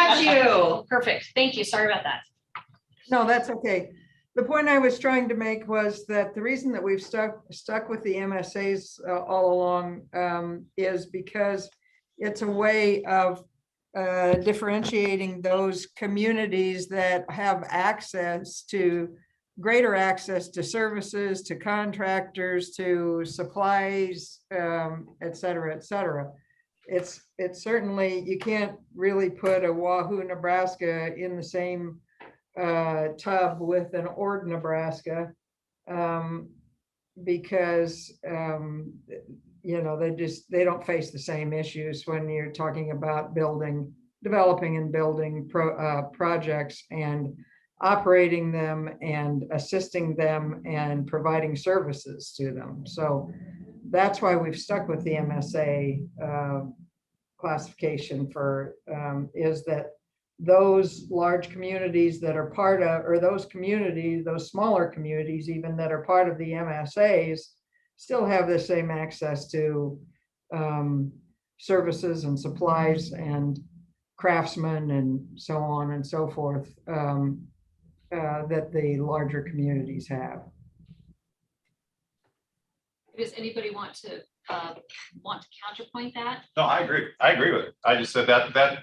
got you. Perfect. Thank you. Sorry about that. No, that's okay. The point I was trying to make was that the reason that we've stuck with the MSAs all along is because it's a way of differentiating those communities that have greater access to services, to contractors, to supplies, et cetera, et cetera. It's certainly, you can't really put a Wahoo, Nebraska in the same tub with an Ord, Nebraska, because you know, they don't face the same issues when you're talking about developing and building projects and operating them and assisting them and providing services to them. So that's why we've stuck with the MSA classification for is that those large communities that are part of, or those smaller communities even that are part of the MSAs still have the same access to services and supplies and craftsmen and so on and so forth that the larger communities have. Does anybody want to counterpoint that? No, I agree. I agree with it. I just said that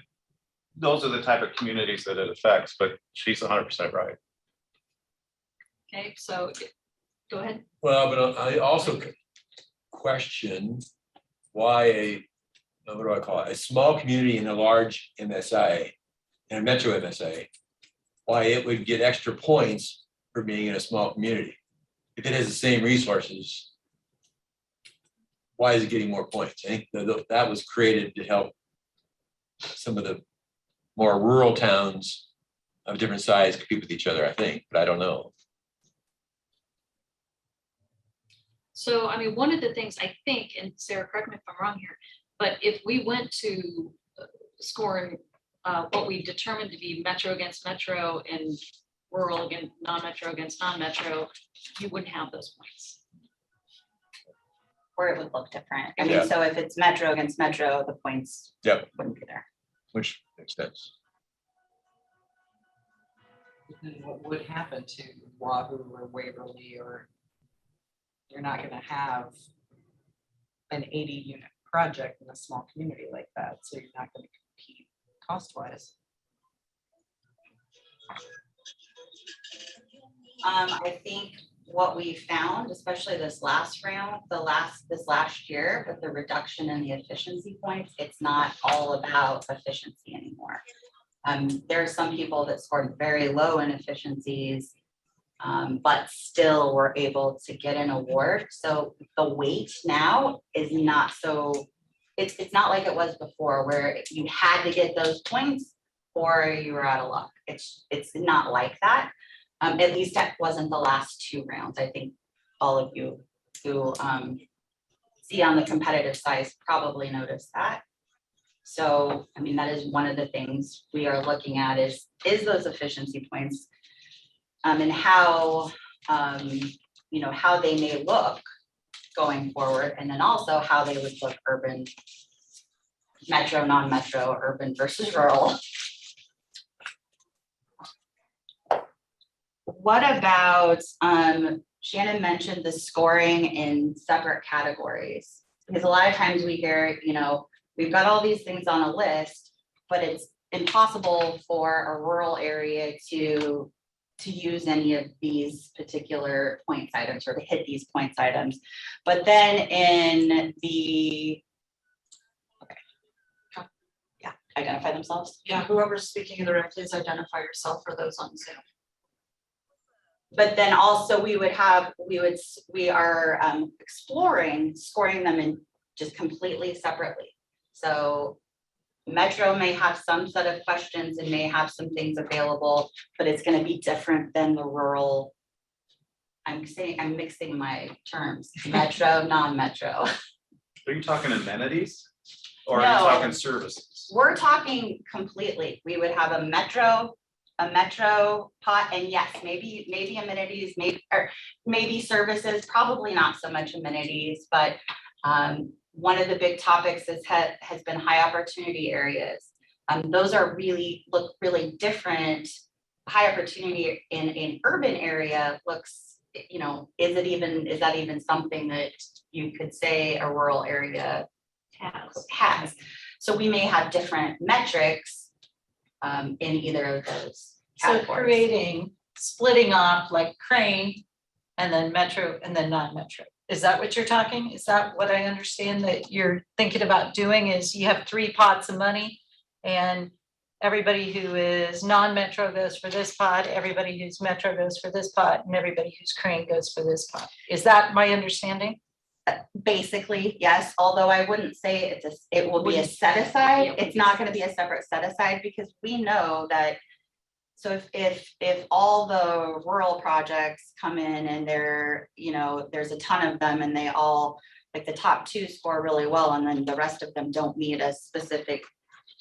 those are the type of communities that it affects, but she's 100% right. Okay, so go ahead. Well, but I also question why what do I call it? A small community in a large MSA, in a metro MSA, why it would get extra points for being in a small community. If it has the same resources, why is it getting more points? I think that was created to help some of the more rural towns of different size compete with each other, I think, but I don't know. So, I mean, one of the things I think, and Sarah, correct me if I'm wrong here, but if we went to scoring what we determined to be metro against metro and rural against non-metro against non-metro, you wouldn't have those points. Or it would look different. I mean, so if it's metro against metro, the points wouldn't be there. Which makes sense. Then what would happen to Wahoo or Waverly, or you're not going to have an 80 unit project in a small community like that, so you're not going to compete cost wise. I think what we found, especially this last round, this last year with the reduction in the efficiency points, it's not all about efficiency anymore. There are some people that scored very low in efficiencies, but still were able to get an award. So the weight now is not so, it's not like it was before where you had to get those points or you were out of luck. It's not like that. At least that wasn't the last two rounds. I think all of you who see on the competitive side probably noticed that. So, I mean, that is one of the things we are looking at is those efficiency points and how, you know, how they may look going forward, and then also how they would look urban, metro, non-metro, urban versus rural. What about, Shannon mentioned the scoring in separate categories, because a lot of times we hear, you know, we've got all these things on a list, but it's impossible for a rural area to use any of these particular points items or to hit these points items. But then in the, identify themselves. Yeah, whoever's speaking in the room, please identify yourself for those on Zoom. But then also we are exploring scoring them in just completely separately. So Metro may have some set of questions and may have some things available, but it's going to be different than the rural. I'm mixing my terms, Metro, non-Metro. Are you talking amenities or No, are you talking services? We're talking completely. We would have a metro pot, and yes, maybe amenities, maybe services, probably not so much amenities, but one of the big topics has been high opportunity areas. Those are look really different. High opportunity in an urban area looks, you know, is that even something that you could say a rural area has? So we may have different metrics in either of those So categories. splitting off like Crane and then metro and then non-metro. Is that what you're talking? Is that what I understand that you're thinking about doing is you have 3 pots of money and everybody who is non-metro goes for this pot, everybody who's metro goes for this pot, and everybody who's Crane goes for this pot. Is that my understanding? Basically, yes, although I wouldn't say it will be a set Yeah, aside. it would It's be not set gonna be a separate set aside because we know that. So if all the rural projects come in and they're, you know, there's a ton of them and they all, like the top 2 score really well, and then the rest of them don't meet a specific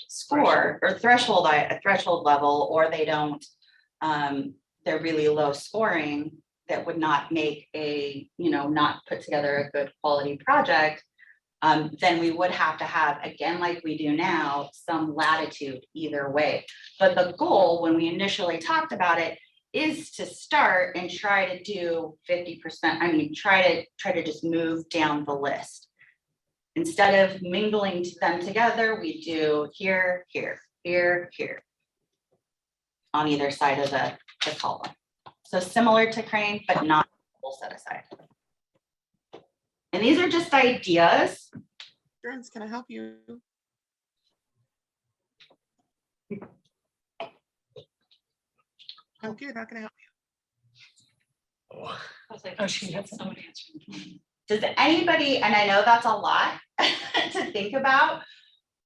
score or threshold level, or they don't, they're really low scoring, that would not make a, you know, not put together a good quality project, then we would have to have, again, like we do now, some latitude either way. But the goal, when we initially talked about it, is to start and try to do 50%. I mean, try to just move down the list. Instead of mingling them together, we do here, here, here, here on either side of the column. So similar to Crane, but not full set aside. And these are just ideas. Insurance, can I help you? I'm good. How can I help you? Oh, I was like, Oh, she has someone answering. Does anybody, and I know that's a lot to think about,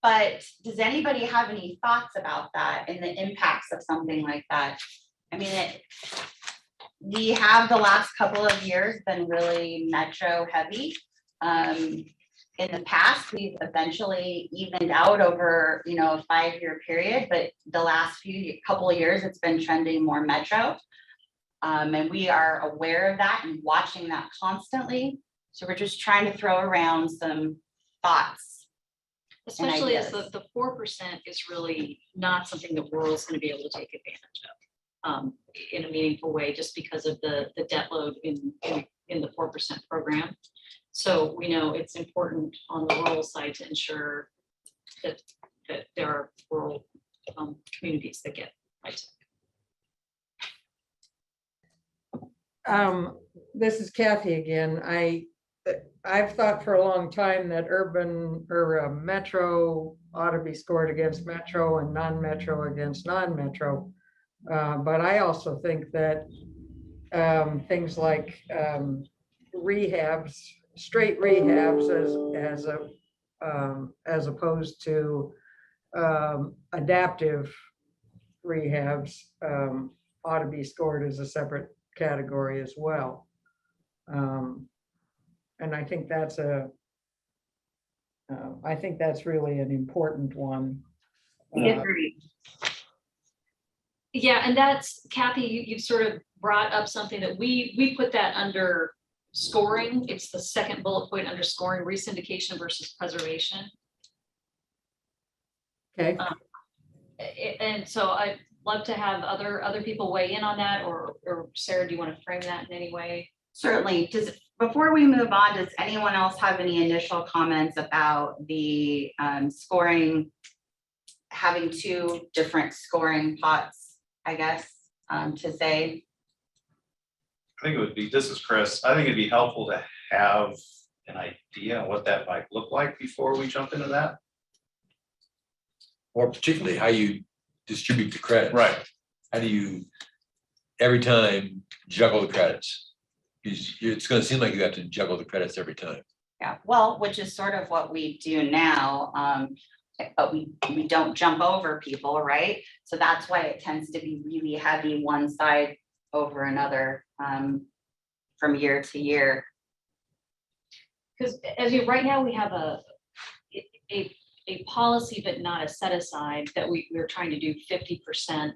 but does anybody have any thoughts about that and the impacts of something like that? I mean, we have the last couple of years been really metro heavy. In the past, we've eventually evened out over, you know, a 5-year period, but the last couple of years, it's been trending more metro. And we are aware of that and watching that constantly. So we're just trying to throw around some thoughts. Especially as ideas. the 4% is really not something that rural is going to be able to take advantage of in a meaningful way, just because of the debt load in the 4% program. So we know it's important on the rural side to ensure that there are rural communities that get high-tech. This is Kathy again. I've thought for a long time that urban or metro ought to be scored against metro and non-metro against non-metro. But I also think that things like rehabs, straight rehabs as opposed to adaptive rehabs ought to be scored as a separate category as well. And I think that's really an important one. Yeah, and that's, Kathy, you've sort of brought up something that we put that under scoring. It's the second bullet point under scoring, resyndication versus preservation. Okay. And so I'd love to have other people weigh in on that, or Sarah, do you want to frame that in any way? Certainly. Before we move on, does anyone else have any initial comments about the scoring, having 2 different scoring pots, I guess, to say? I think it would be, this is Chris, I think it'd be helpful to have an idea of what that might look like before we jump into that. or particularly how you distribute the credits. Right. How do you, every time, juggle the credits? Because it's gonna seem like you have to juggle the credits every time. Yeah, well, which is sort of what we do now, but we don't jump over people, right? So that's why it tends to be really heavy one side over another from year to year. Because as you, right now, we have a policy, but not a set aside, that we're trying to do 50%,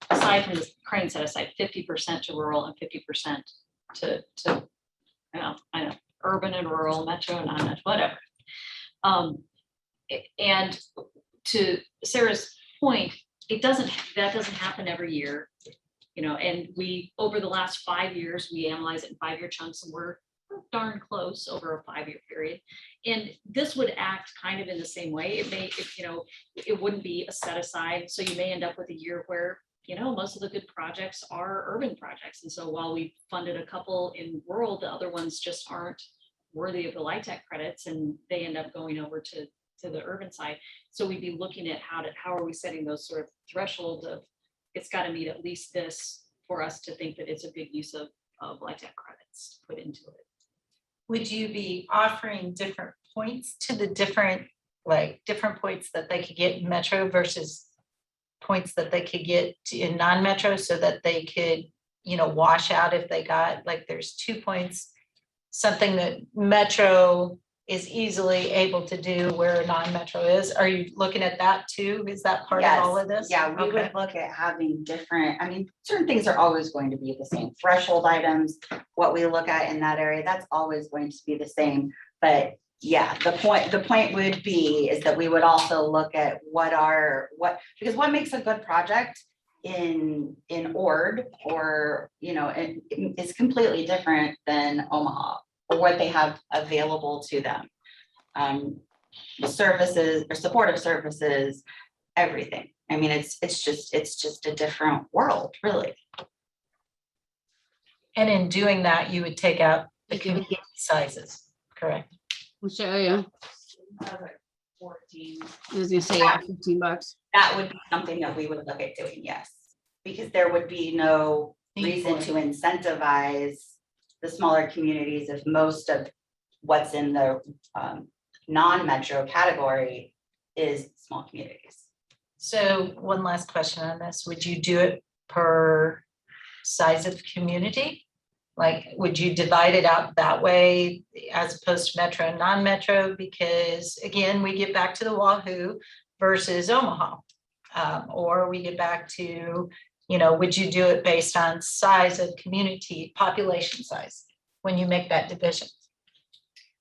aside from the Crane set aside, 50% to rural and 50% to I know, urban and rural, metro and non-metro, whatever. And to Sarah's point, that doesn't happen every year. You know, and we, over the last 5 years, we analyze it in 5-year chunks, and we're darn close over a 5-year period. And this would act kind of in the same way. It wouldn't be a set aside. So you may end up with a year where, most of the good projects are urban projects. And so while we funded a couple in rural, the other ones just aren't worthy of the LIHTC credits, and they end up going over to the urban side. So we'd be looking at how are we setting those sort of thresholds of, it's got to meet at least this for us to think that it's a good use of LIHTC credits put into it. Would you be offering different points to the different points that they could get in metro versus points that they could get in non-metro, so that they could, wash out if they got, like, there's 2 points, something that metro is easily able to do where non-metro is? Are you looking at that too? Is that part of all of this? Yeah, we Okay. would look at having different, certain things are always going to be the same. Threshold items, what we look at in that area, that's always going to be the same. But yeah, the point would be is that we would also look at because what makes a good project in Ord or, is completely different than Omaha, or what they have available to them. Services or supportive services, everything. It's just a different world, really. And in doing that, you would take out the community sizes, correct? Which area? 14. I was gonna say, yeah, $15. That would be something that we would look at doing, yes. Because there would be no reason to incentivize the smaller communities if most of what's in the non-metro category is small communities. So one last question on this, would you do it per size of community? Like, would you divide it out that way as opposed to metro and non-metro? Because again, we get back to the Wahoo versus Omaha. Or we get back to, would you do it based on size of community, population size, when you make that division?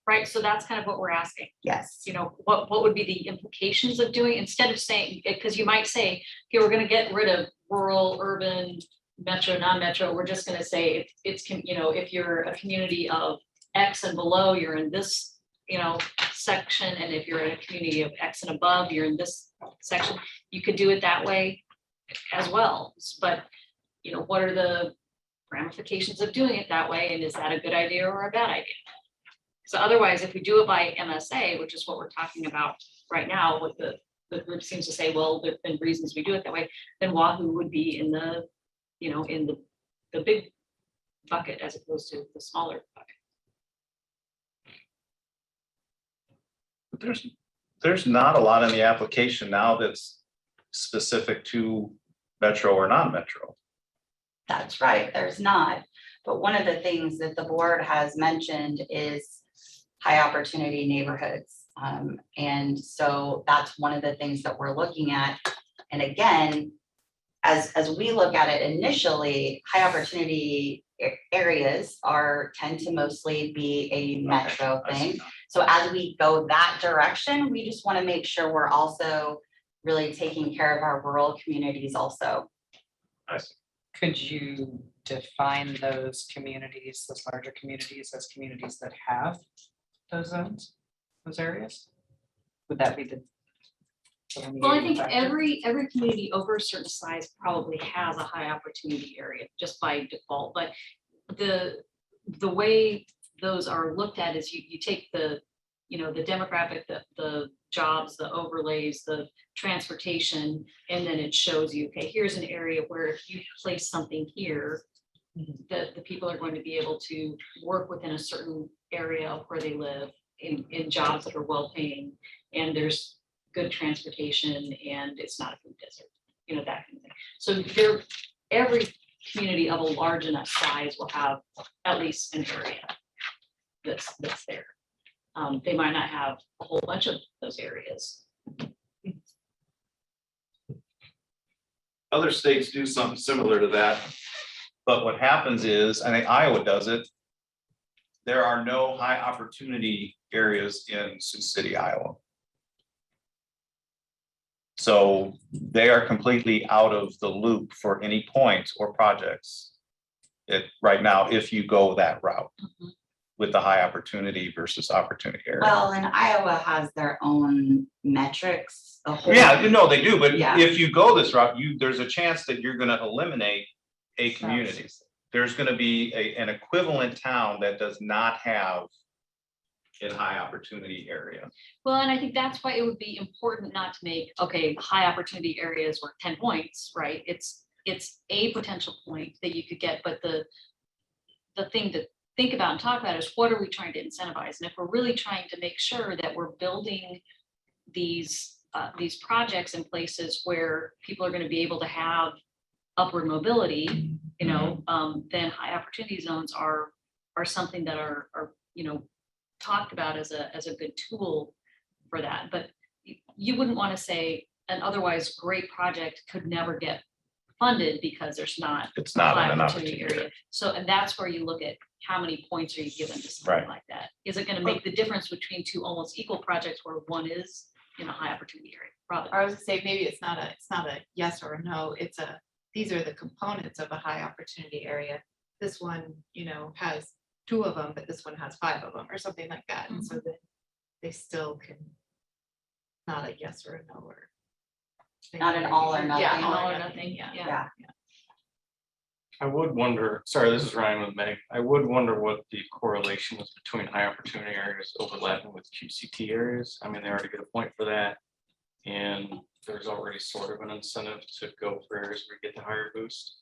Right, so that's kind of what we're asking. Yes. What would be the implications of doing, instead of saying, because you might say, okay, we're gonna get rid of rural, urban, metro, non-metro, we're just gonna say if you're a community of X and below, you're in this, section, and if you're in a community of X and above, you're in this section. You could do it that way as well, but what are the ramifications of doing it that way, and is that a good idea or a bad idea? So otherwise, if we do it by MSA, which is what we're talking about right now, what the group seems to say, well, there've been reasons we do it that way, then Wahoo would be in the, in the big bucket as opposed to the smaller bucket. There's not a lot in the application now that's specific to metro or non-metro. That's right, there's not. But one of the things that the board has mentioned is high opportunity neighborhoods. And so that's one of the things that we're looking at. And again, as we look at it initially, high opportunity areas tend to mostly be a metro thing. So as we go that direction, we just want to make sure we're also really taking care of our rural communities also. Could you define those communities, those larger communities, as communities that have those zones, those areas? Would that be the? Well, I think every community over a certain size probably has a high opportunity area just by default, but the way those are looked at is you take the demographic, the jobs, the overlays, the transportation, and then it shows you, okay, here's an area where if you place something here, that the people are going to be able to work within a certain area of where they live in jobs that are well paying, and there's good transportation, and it's not a food desert, that kind of thing. So every community of a large enough size will have at least an area that's there. They might not have a whole bunch of those areas. Other states do something similar to that. But what happens is, I think Iowa does it. There are no high opportunity areas in Sioux City, Iowa. So they are completely out of the loop for any points or projects. Right now, if you go that route Mhm. with the high opportunity versus opportunity area. Well, and Iowa has their own metrics. a whole- Yeah, you know, they do, but Yeah. if you go this route, there's a chance that you're gonna eliminate a community. There's gonna be an equivalent town that does not have a high opportunity area. Well, and I think that's why it would be important not to make, okay, high opportunity areas worth 10 points, right? It's a potential point that you could get, but the thing to think about and talk about is what are we trying to incentivize? And if we're really trying to make sure that we're building these projects in places where people are going to be able to have upward mobility, you know, then high opportunity zones are something that are, you know, talked about as a good tool for that. But you wouldn't want to say an otherwise great project could never get funded because there's not It's not high an opportunity opportunity. area. So, and that's where you look at how many points are you given to something Right. like that? Is it going to make the difference between two almost equal projects where one is in a high opportunity area? Probably. I was gonna say, maybe it's not a yes or a no, these are the components of a high opportunity area. This one, you know, has 2 of them, but this one has 5 of them, or something like that, and so that they still can. Not a yes or a no, or. Not an all or nothing. Yeah, All or nothing, yeah. Yeah. I would wonder, sorry, this is Ryan with Meg. I would wonder what the correlation is between high opportunity areas overlapping with QCT areas. I mean, they already get a point for that. And there's already sort of an incentive to go for areas where you get the higher boost.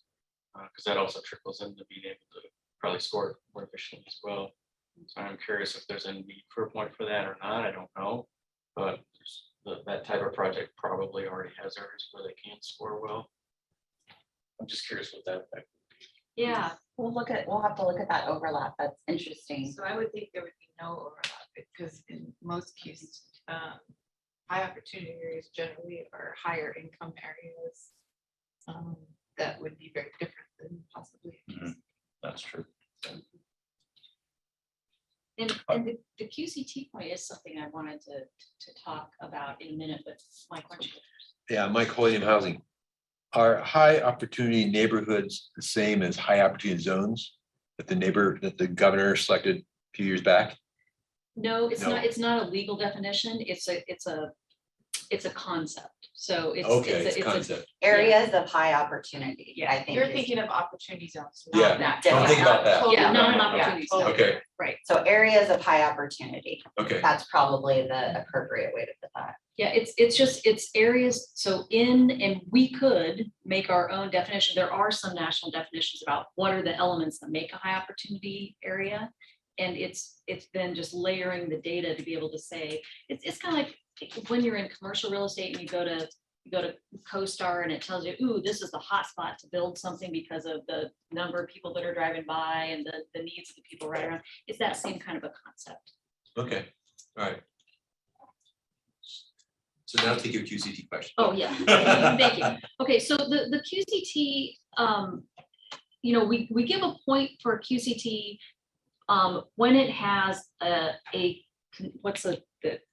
Because that also trickles into being able to probably score more efficiently as well. So I'm curious if there's a need for a point for that or not. I don't know. But that type of project probably already has areas where they can score well. I'm just curious what that effect would be. Yeah, We'll have to look at that overlap. That's interesting. So I would think there would be no overlap, because in most cases, high opportunity areas generally are higher income areas. That would be very different than possibly. That's true. and the QCT point is something I wanted to talk about in a minute, but Mike, why don't you? Yeah, Mike Hoyt, housing. Are high opportunity neighborhoods the same as high opportunity zones that the governor selected a few years back? No, it's No. not, it's not a legal definition, it's a concept, so it's. Okay, it's a concept. Areas of high opportunity, Yeah, I think. You're is- thinking of opportunity zones. Yeah, not don't think about that. Totally Yeah, not an different. opportunity Yeah, zone. totally Okay, Right, So areas of high opportunity, okay. that's probably the appropriate way to put that. yeah, it's areas, so and we could make our own definition, there are some national definitions about what are the elements that make a high opportunity area. And it's then just layering the data to be able to say, it's kind of like when you're in commercial real estate and you go to CoStar and it tells you, ooh, this is the hot spot to build something because of the number of people that are driving by and the needs of the people right around. It's that same kind of a concept. Okay, all right. So now take your QCT question. Oh, yeah, thank you. Okay, so the QCT, you know, we give a point for QCT when it has what's the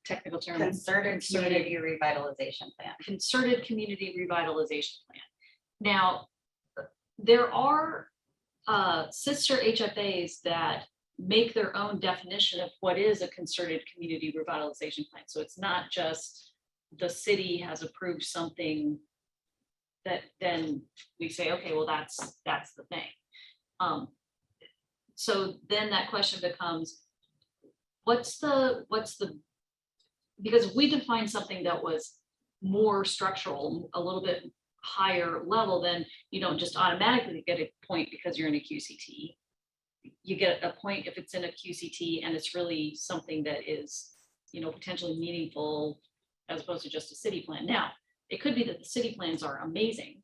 technical term? Concerted community revitalization plan. Concerted community revitalization plan. Now, there are sister HFAs that make their own definition of what is a concerted community revitalization plan. So it's not just the city has approved something that then we say, okay, well, that's the thing. So then that question becomes, what's the, because if we define something that was more structural, a little bit higher level, then you don't just automatically get a point because you're in a QCT. You get a point if it's in a QCT and it's really something that is, you know, potentially meaningful as opposed to just a city plan. Now, it could be that the city plans are amazing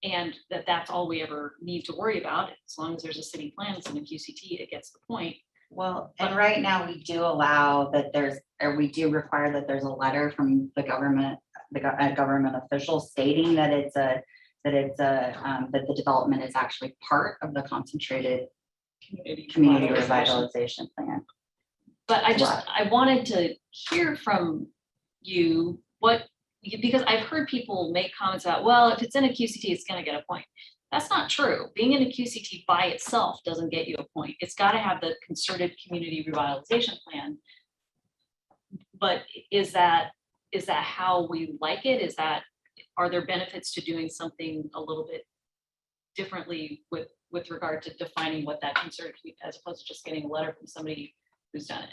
and that's all we ever need to worry about. As long as there's a city plan, it's in a QCT, it gets the point. Well, and right now we do allow that we do require that there's a letter from the government, a government official stating that that the development is actually part of the concentrated community revitalization plan. But I wanted to hear from you, what because I've heard people make comments about, well, if it's in a QCT, it's gonna get a point. That's not true. Being in a QCT by itself doesn't get you a point. It's gotta have the concerted community revitalization plan. But is that how we like it? Are there benefits to doing something a little bit differently with regard to defining what that concerted, as opposed to just getting a letter from somebody who's done it?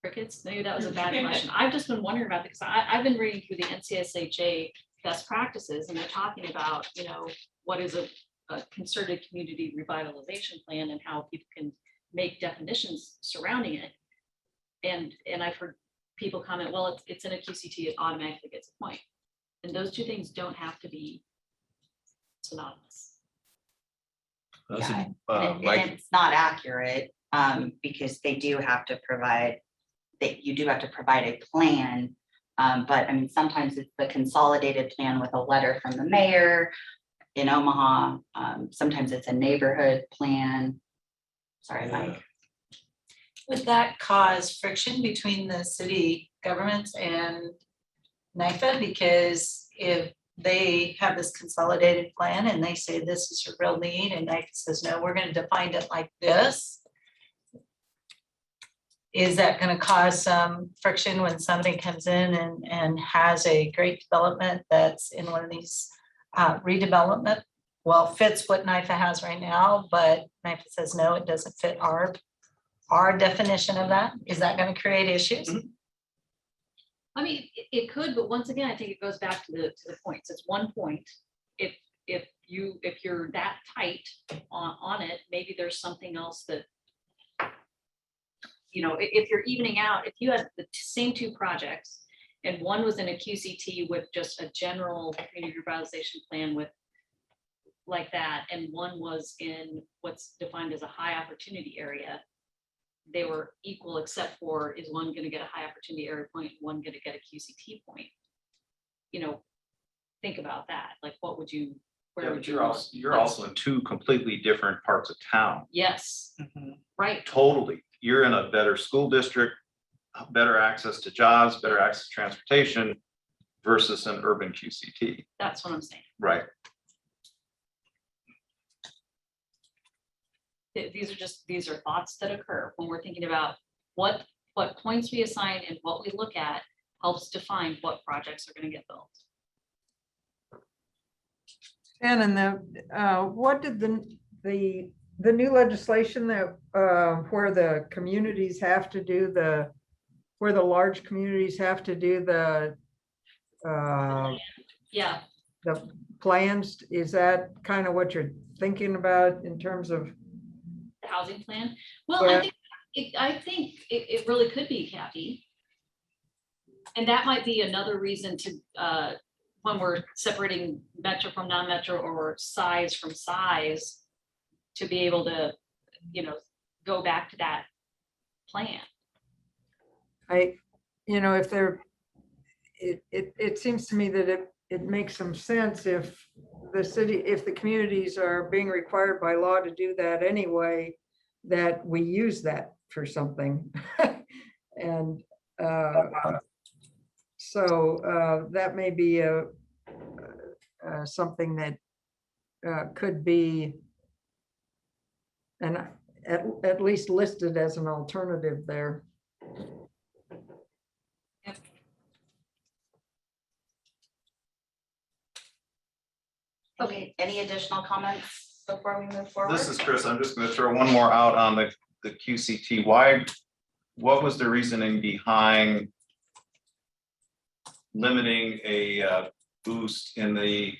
Crickets, maybe that was a bad question. I've just been wondering about it because I've been reading through the NCSHA best practices, and they're talking about, what is a concerted community revitalization plan and how people can make definitions surrounding it. And I've heard people comment, well, it's in a QCT, it automatically gets a point. And those two things don't have to be synonymous. That's a- Yeah, and Like, it's not accurate, because they do have to provide, that you do have to provide a plan. But I mean, sometimes it's the consolidated plan with a letter from the mayor in Omaha. Sometimes it's a neighborhood plan. Sorry, Mike. Would that cause friction between the city governments and NIFA? Because if they have this consolidated plan and they say this is your real need, and NIFA says, no, we're gonna define it like this. Is that gonna cause some friction when somebody comes in and has a great development that's in one of these redevelopment? Well, fits what NIFA has right now, but NIFA says, no, it doesn't fit our definition of that. Is that gonna create issues? I mean, it could, but once again, I think it goes back to the points. It's one point. If you're that tight on it, maybe there's something else that, if you're evening out, if you had the same two projects and one was in a QCT with just a general community revitalization plan with like that, and one was in what's defined as a high opportunity area, they were equal, except for, is one gonna get a high opportunity area point, one gonna get a QCT point? Think about that. Like, what would you, where yeah, would but you? you're also in two completely different parts of town. Yes, right. Totally. You're in a better school district, better access to jobs, better access to transportation versus an urban QCT. That's what I'm saying. Right. These are thoughts that occur when we're thinking about what points we assign and what we look at helps define what projects are gonna get built. And what did the new legislation that, where the communities have to do where the large communities have to do the Yeah, plans, is that kind of what you're thinking about in terms of? the housing plan. Well, Yeah. I think it really could be, Kathy. And that might be another reason to, when we're separating metro from non-metro or size from size, to be able to, go back to that plan. If they're, it seems to me that it makes some sense if the communities are being required by law to do that anyway, that we use that for something. And so that may be something that could be at least listed as an alternative there. Okay, any additional comments before we move forward? This is Chris. I'm just going to throw one more out on the QCT. What was the reasoning behind limiting a boost in the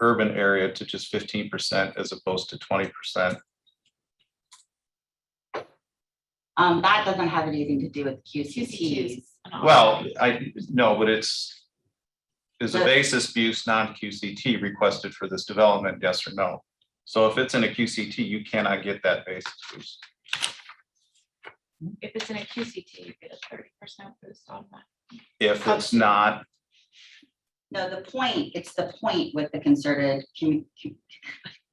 urban area to just 15% as opposed to 20%? That doesn't have anything to do with QCTs. Well, but is a basis boost non-QCT requested for this development, yes or no? So if it's in a QCT, you cannot get that basis boost. If it's in a QCT, you get a 30% boost on that. If it's not, No, it's the point with the concerted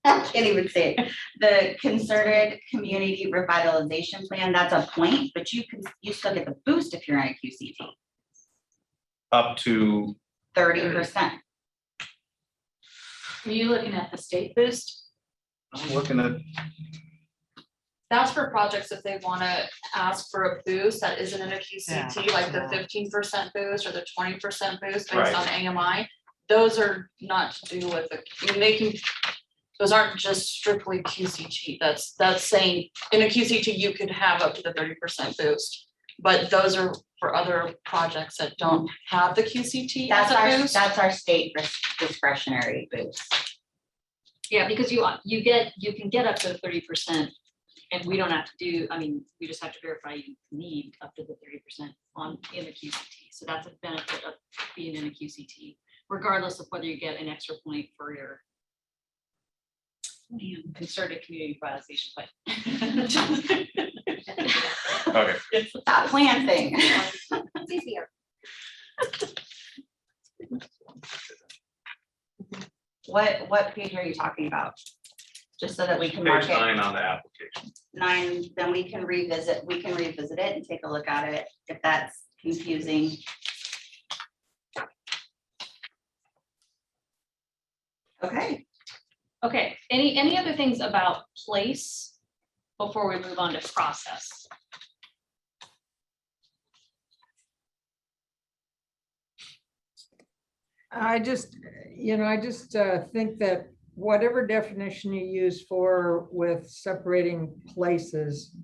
I can't even say it. The concerted community revitalization plan, that's a point, but you still get the boost if you're in a QCT, Up to, 30%. Are you looking at the state boost? I'm looking at, That's for projects if they wanna ask for a boost that isn't in a QCT, like the 15% boost or the 20% boost based Right. on AMI. Those are not to do with I mean, they can, those aren't just strictly QCT. That's saying in a QCT, you could have up to the 30% boost. But those are for other projects that don't have the QCT as a boost. That's our state discretionary boost. Yeah, because you can get up to 30%. And we don't have to do, I mean, we just have to verify you need up to the 30% in the QCT. So that's a benefit of being in a QCT, regardless of whether you get an extra point for your concerted community revitalization plan. okay, It's that plan thing. It's easier. What page are you talking about? Just so that we can mark page it. 9 on the application. 9, then we can revisit it and take a look at it if that's confusing. Okay, Okay, any other things about place before we move on to process? I just think that whatever definition you use with separating places,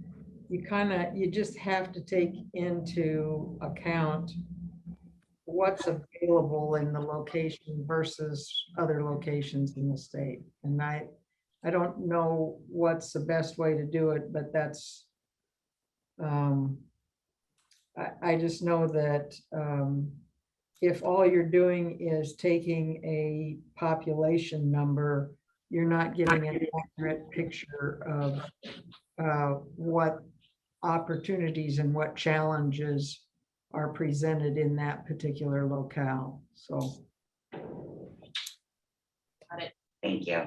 you just have to take into account what's available in the location versus other locations in the state. And I don't know what's the best way to do it, but that's, I just know that if all you're doing is taking a population number, you're not getting an accurate picture of what opportunities and what challenges are presented in that particular locale. So. Got it. thank you.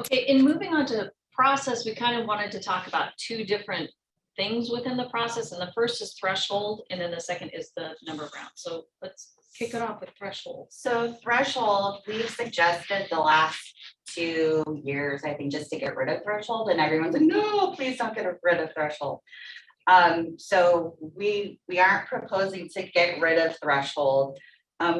Okay, in moving on to process, we kind of wanted to talk about two different things within the process. And the first is threshold, and then the second is the number of rounds. So let's kick it off with threshold. So threshold, we've suggested the last 2 years, I think, just to get rid of threshold, and everyone's like, no, please don't get rid of threshold. So we aren't proposing to get rid of threshold.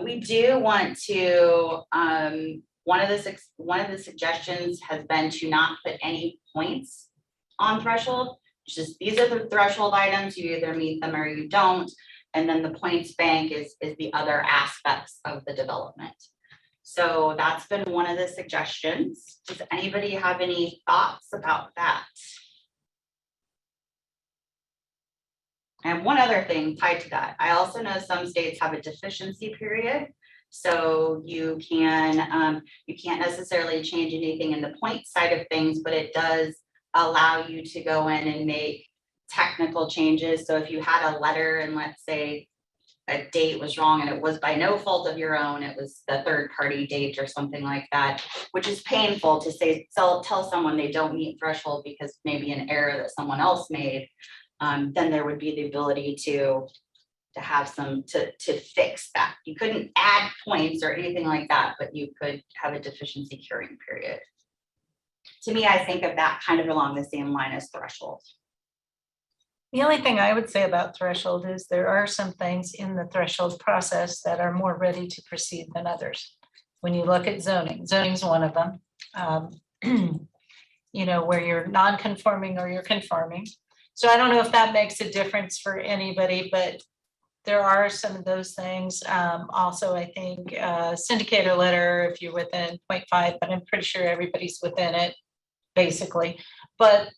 We do want to, one of the suggestions has been to not put any points on threshold. Just these are the threshold items, you either meet them or you don't. And then the points bank is the other aspects of the development. So that's been one of the suggestions. Does anybody have any thoughts about that? And one other thing tied to that, I also know some states have a deficiency period. So you can't necessarily change anything in the point side of things, but it does allow you to go in and make technical changes. So if you had a letter and let's say a date was wrong and it was by no fault of your own, it was the third party date or something like that, which is painful to say, tell someone they don't meet threshold because maybe an error that someone else made, then there would be the ability to have to fix that. You couldn't add points or anything like that, but you could have a deficiency curing period. To me, I think of that kind of along the same line as threshold. The only thing I would say about threshold is there are some things in the threshold process that are more ready to proceed than others. When you look at zoning, zoning's one of them. Where you're non-conforming or you're conforming. So I don't know if that makes a difference for anybody, but there are some of those things. Also, I think syndicator letter, if you're within 0.5, but I'm pretty sure everybody's within it, basically. But,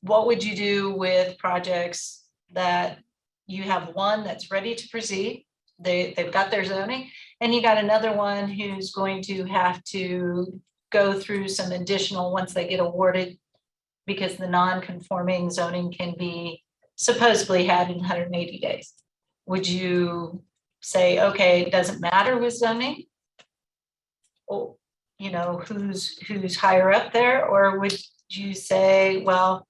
what would you do with projects that you have one that's ready to proceed? They've got their zoning, and you got another one who's going to have to go through some additional once they get awarded, because the non-conforming zoning can be supposedly had in 180 days. Would you say, okay, it doesn't matter with zoning? you know, who's higher up there, or would you say, well,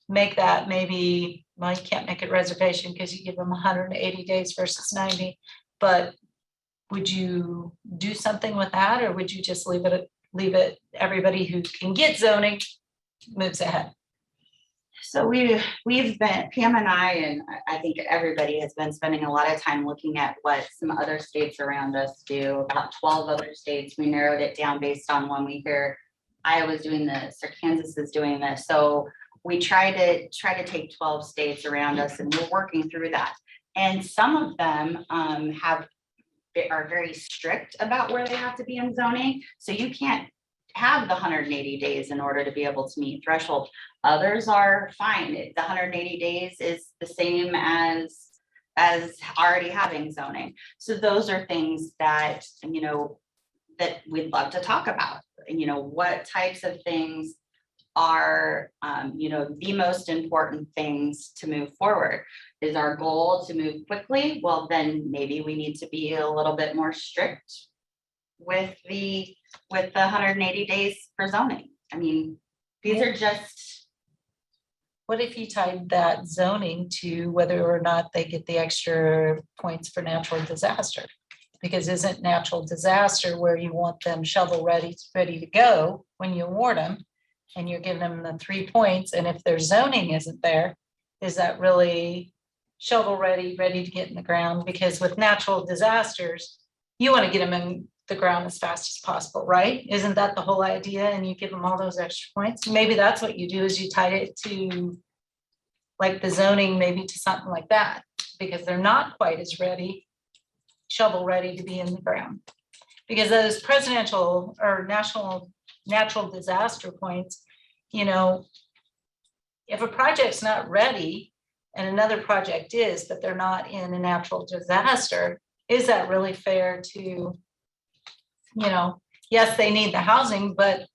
make that maybe, well, you can't make it reservation because you give them 180 days versus 90, but would you do something with that, or would you just leave it, everybody who can get zoning moves ahead? So we've been, Pam and I think everybody has been spending a lot of time looking at what some other states around us do, about 12 other states. We narrowed it down based on when we hear Iowa's doing this or Kansas is doing this. So we try to take 12 states around us, and we're working through that. And some of them are very strict about where they have to be in zoning. So you can't have the 180 days in order to be able to meet threshold. Others are fine. The 180 days is the same as already having zoning. So those are things that, you know, that we'd love to talk about. And, you know, what types of things are, you know, the most important things to move forward. Is our goal to move quickly? Well, then maybe we need to be a little bit more strict with the 180 days for zoning. I mean, these are just. What if you tied that zoning to whether or not they get the extra points for natural disaster? Because isn't natural disaster where you want them shovel ready to go when you award them, and you're giving them the 3 points, and if their zoning isn't there, is that really shovel ready to get in the ground? Because with natural disasters, you want to get them in the ground as fast as possible, right? Isn't that the whole idea? And you give them all those extra points. Maybe that's what you do, is you tied it to like the zoning, maybe to something like that, because they're not quite as ready, shovel ready to be in the ground. Because those presidential or national natural disaster points, you know, if a project's not ready and another project is, but they're not in a natural disaster, is that really fair to, you know, yes, they need the housing, but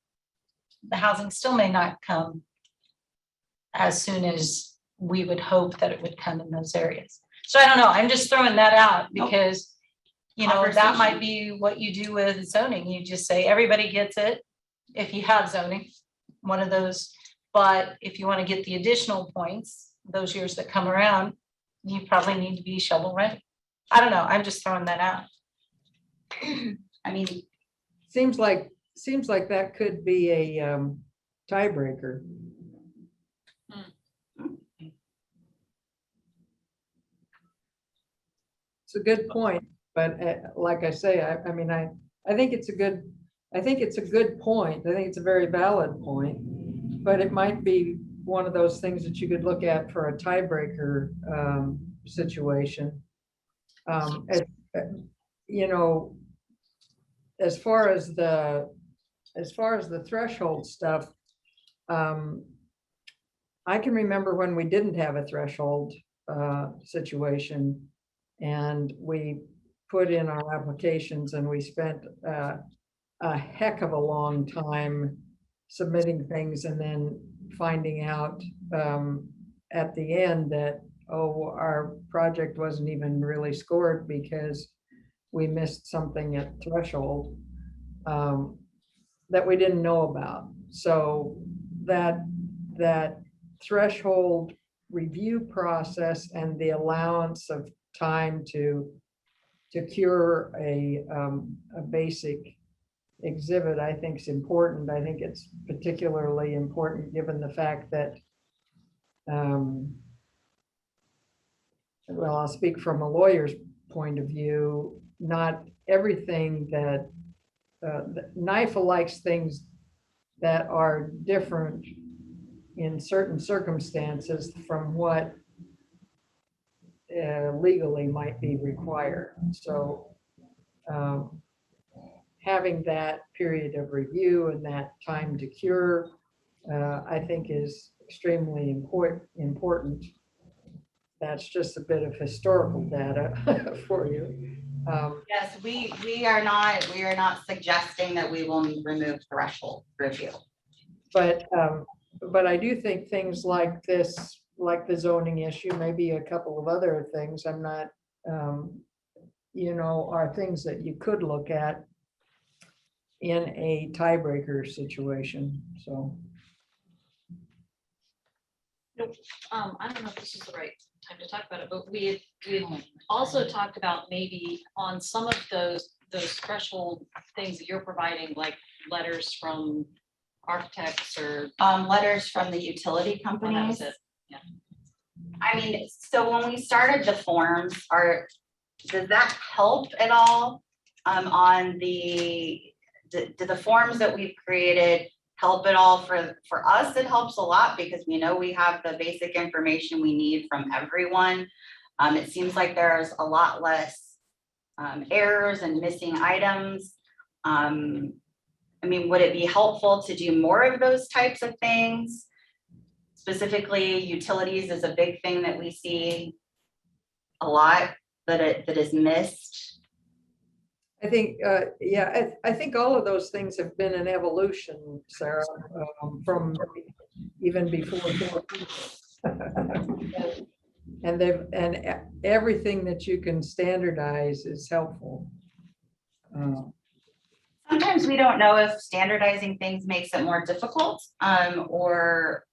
the housing still may not come as soon as we would hope that it would come in those areas. So I don't know, I'm just throwing that out because, you know, that might be what you do with zoning. You just say, everybody gets it if you have zoning, one of those. But if you want to get the additional points, those years that come around, you probably need to be shovel ready. I don't know, I'm just throwing that out. I mean, Seems like that could be a tiebreaker. It's a good point, but like I say, I mean, I think it's a good point. I think it's a very valid point, but it might be one of those things that you could look at for a tiebreaker situation. You know, as far as the threshold stuff, I can remember when we didn't have a threshold situation, and we put in our applications, and we spent a heck of a long time submitting things, and then finding out at the end that, oh, our project wasn't even really scored because we missed something at threshold that we didn't know about. So that threshold review process and the allowance of time to cure a basic exhibit, I think is important. I think it's particularly important given the fact that, well, I'll speak from a lawyer's point of view, not everything that NIFA likes things that are different in certain circumstances from what legally might be required. So having that period of review and that time to cure, I think is extremely important. That's just a bit of historical data for you. yes, we are not suggesting that we will remove threshold review. But I do think things like this, like the zoning issue, maybe a couple of other things, I'm not, you know, are things that you could look at in a tiebreaker situation, so. I don't know if this is the right time to talk about it, but we had also talked about maybe on some of those threshold things that you're providing, like letters from architects or. Letters from the utility Oh, that was companies. it. Yeah. I mean, so when we started the forms, does that help at all? On do the forms that we've created help at all for us? It helps a lot because we know we have the basic information we need from everyone. It seems like there's a lot less errors and missing items. I mean, would it be helpful to do more of those types of things? Specifically, utilities is a big thing that we see a lot that is missed. I think, yeah, I think all of those things have been an evolution, Sarah, from even before. And everything that you can standardize is helpful. Sometimes we don't know if standardizing things makes it more difficult, or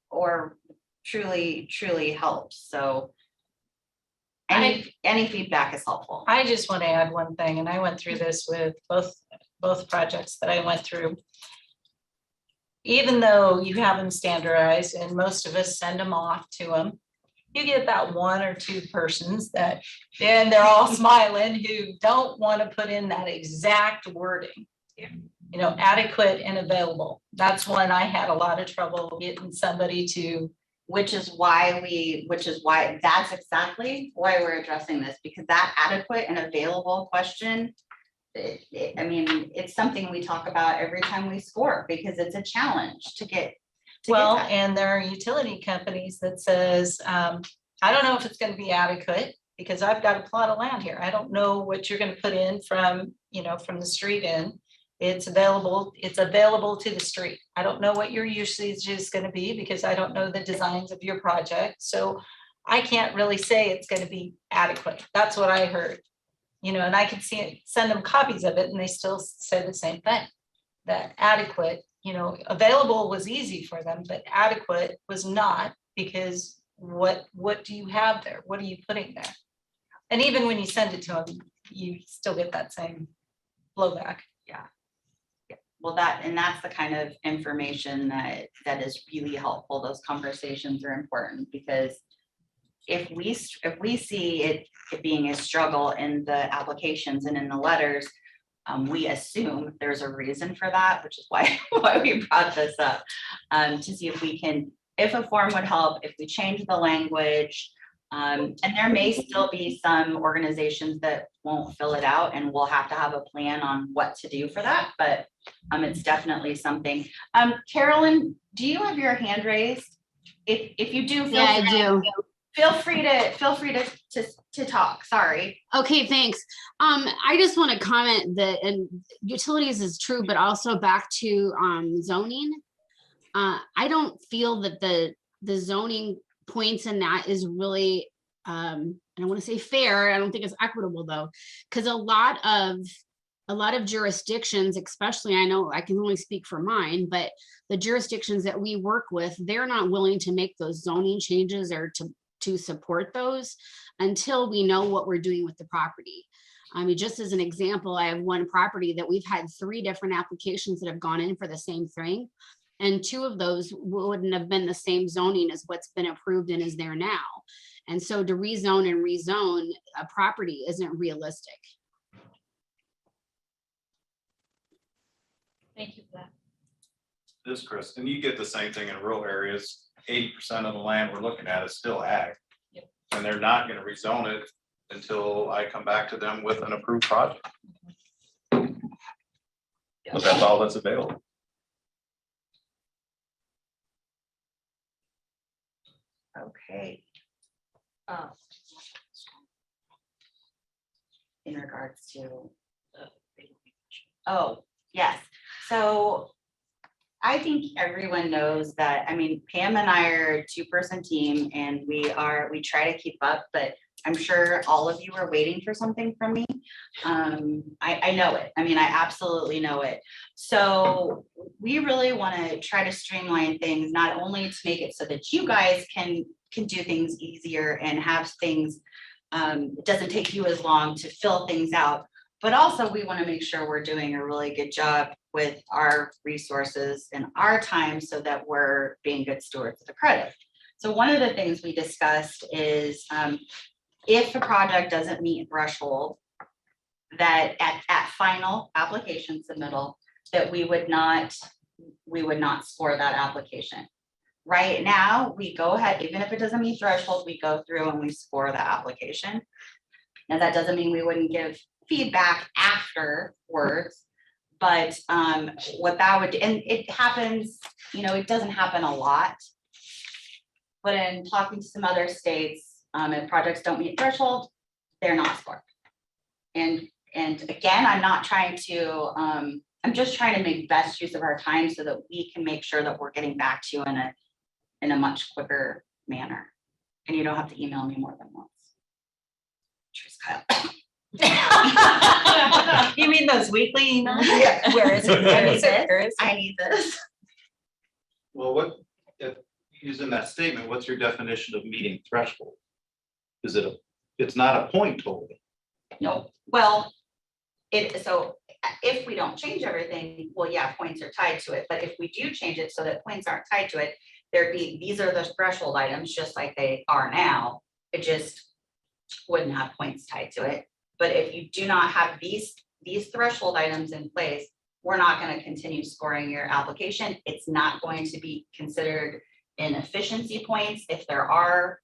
truly helps. So any feedback is helpful. I just want to add one thing, and I went through this with both projects that I went through. Even though you have them standardized and most of us send them off to them, you get that one or two persons that, and they're all smiling, who don't want to put in that exact wording. You know, adequate and available. That's one I had a lot of trouble getting somebody to. Which is why that's exactly why we're addressing this, because that adequate and available question, I mean, it's something we talk about every time we score because it's a challenge to get. Well, that. and there are utility companies that says, I don't know if it's going to be adequate because I've got a plot of land here. I don't know what you're going to put in from the street in. It's available to the street. I don't know what your usage is going to be because I don't know the designs of your project. So I can't really say it's going to be adequate. That's what I heard. And I could send them copies of it and they still say the same thing. That adequate, available was easy for them, but adequate was not, because what do you have there? What are you putting there? And even when you send it to them, you still get that same blowback. Yeah. Well, that's the kind of information that is really helpful. Those conversations are important because if we see it being a struggle in the applications and in the letters, we assume there's a reason for that, which is why we brought this up, to see if we can, if a form would help, if we change the language. And there may still be some organizations that won't fill it out, and we'll have to have a plan on what to do for that, but it's definitely something. Carolyn, do you have your hand raised? If you do, Yeah, I do. feel free to talk. Sorry. Okay, thanks. I just want to comment that, and utilities is true, but also back to zoning. I don't feel that the zoning points in that is really, I don't want to say fair. I don't think it's equitable though, because a lot of jurisdictions, especially, I know I can only speak for mine, but the jurisdictions that we work with, they're not willing to make those zoning changes or to support those until we know what we're doing with the property. I mean, just as an example, I have one property that we've had 3 different applications that have gone in for the same thing. And 2 of those wouldn't have been the same zoning as what's been approved and is there now. And so to rezone and rezone a property isn't realistic. Thank you for that. This, Chris, and you get the same thing in rural areas. 80% of the land we're looking at is still ag. Yep. And they're not going to rezone it until I come back to them with an approved project. But that's all that's available. Okay. In regards to, oh, yes. So I think everyone knows that, I mean, Pam and I are a 2-person team and we try to keep up, but I'm sure all of you are waiting for something from me. I know it. I mean, I absolutely know it. So we really want to try to streamline things, not only to make it so that you guys can do things easier and have things, it doesn't take you as long to fill things out, but also we want to make sure we're doing a really good job with our resources and our time so that we're being good stewards of the credit. So one of the things we discussed is if a project doesn't meet threshold, that at final application submittal, that we would not score that application. Right now, we go ahead, even if it doesn't meet threshold, we go through and we score the application. Now, that doesn't mean we wouldn't give feedback afterwards, but what that would, and it happens, you know, it doesn't happen a lot. But in talking to some other states, if projects don't meet threshold, they're not scored. And again, I'm not trying to, I'm just trying to make best use of our time so that we can make sure that we're getting back to you in a much quicker manner. And you don't have to email me more than once. Cheers, Kyle. You mean those weekly emails? Yeah. Where is it? I need Where is this. I need this. Well, what, if using that statement, what's your definition of meeting threshold? Is it it's not a point total? No, well, so if we don't change everything, well, yeah, points are tied to it, but if we do change it so that points aren't tied to it, these are the threshold items, just like they are now, it just wouldn't have points tied to it. But if you do not have these threshold items in place, we're not going to continue scoring your application. It's not going to be considered in efficiency points. If there are,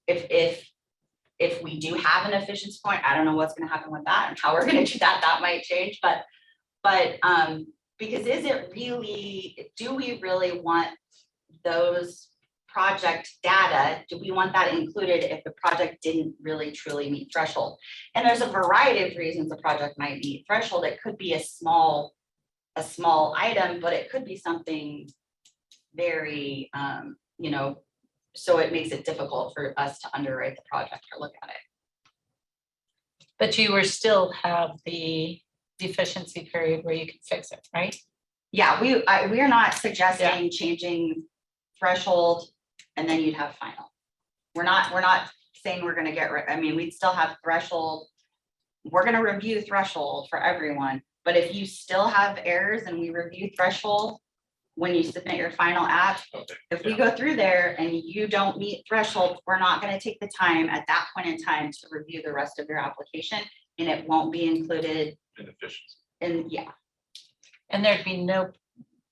if we do have an efficiency point, I don't know what's going to happen with that and how we're going to do that. That might change, but because is it really, do we really want those project data? Do we want that included if the project didn't really truly meet threshold? And there's a variety of reasons a project might meet threshold. It could be a small item, but it could be something very, you know, so it makes it difficult for us to underwrite the project or look at it. But you will still have the deficiency period where you can fix it, right? Yeah, we are not suggesting changing threshold and then you'd have final. We're not saying we're gonna get rid, I mean, we'd still have threshold. We're gonna review threshold for everyone, but if you still have errors and we review threshold when you submit your final app, if we go through there and you don't meet threshold, we're not gonna take the time at that point in time to review the rest of your application, and it won't be included Inefficiency. in, yeah. And there'd be no,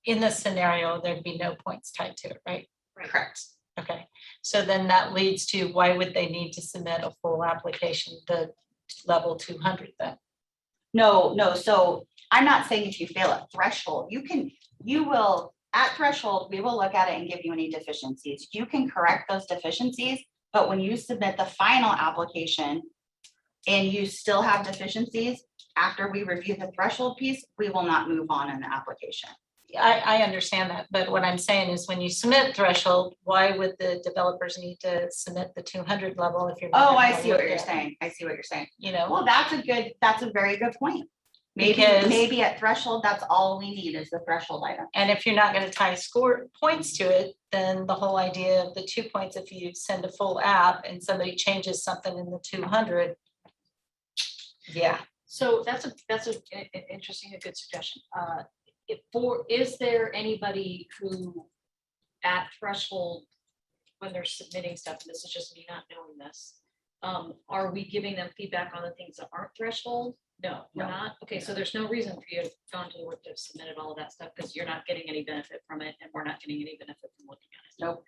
in this scenario, there'd be no points tied to it, right? Correct. Okay, so then that leads to why would they need to submit a full application to level 200 then? No, so I'm not saying if you fail at threshold, you will, at threshold, we will look at it and give you any deficiencies. You can correct those deficiencies, but when you submit the final application and you still have deficiencies, after we review the threshold piece, we will not move on in the application. I understand that, but what I'm saying is when you submit threshold, why would the developers need to submit the 200 level if you're? Oh, never I gonna see what look you're at it? saying. I see what you're saying. You know, Well, that's a very good point. Because- Maybe at threshold, that's all we need is the threshold item. and if you're not gonna tie score points to it, then the whole idea of the 2 points, if you send a full app and somebody changes something in the 200. Yeah, So that's an interesting, a good suggestion. Is there anybody who at threshold, when they're submitting stuff, and this is just me not knowing this, are we giving them feedback on the things that aren't threshold? No, we're No. not. Okay, so there's no reason for you to have gone to the work to have submitted all of that stuff because you're not getting any benefit from it and we're not getting any benefit from looking at it. Nope.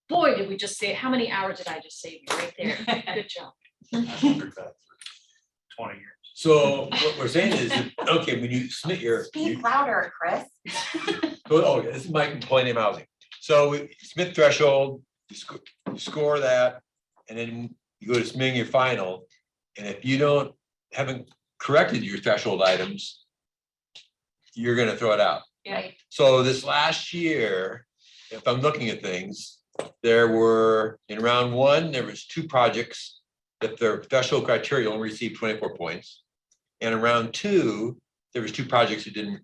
Boy, did we just say, how many hours did I just save you right there? Good job. I've wondered that for 20 years. So what we're saying is, okay, when you submit your, Speak louder, Chris. oh, this is Mike from Palladium Housing. So we submit threshold, you score that, and then you go to submitting your final. And if you haven't corrected your threshold items, you're gonna throw it out. Yeah. So this last year, if I'm looking at things, there were, in round one, there was 2 projects that their threshold criteria only received 24 points. And in round 2, there was 2 projects that didn't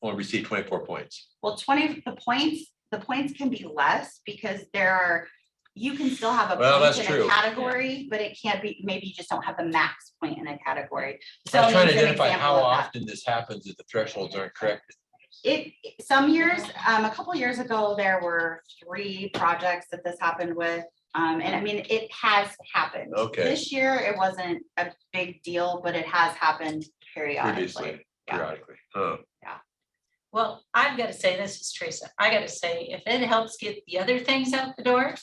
only receive 24 points. Well, the points can be less because you can still have a Well, point that's in true. a category, but it can't be, maybe you just don't have the max point in a category. I was trying to Zoning's an identify how example of that. often this happens if the thresholds aren't corrected. Some years, a couple years ago, there were 3 projects that this happened with. And I mean, it has happened. Okay. This year, it wasn't a big deal, but it has happened periodically. Previously, Yeah. periodically. Oh, Well, I've got to say, this is Teresa, I got to say, if it helps get the other things out the door,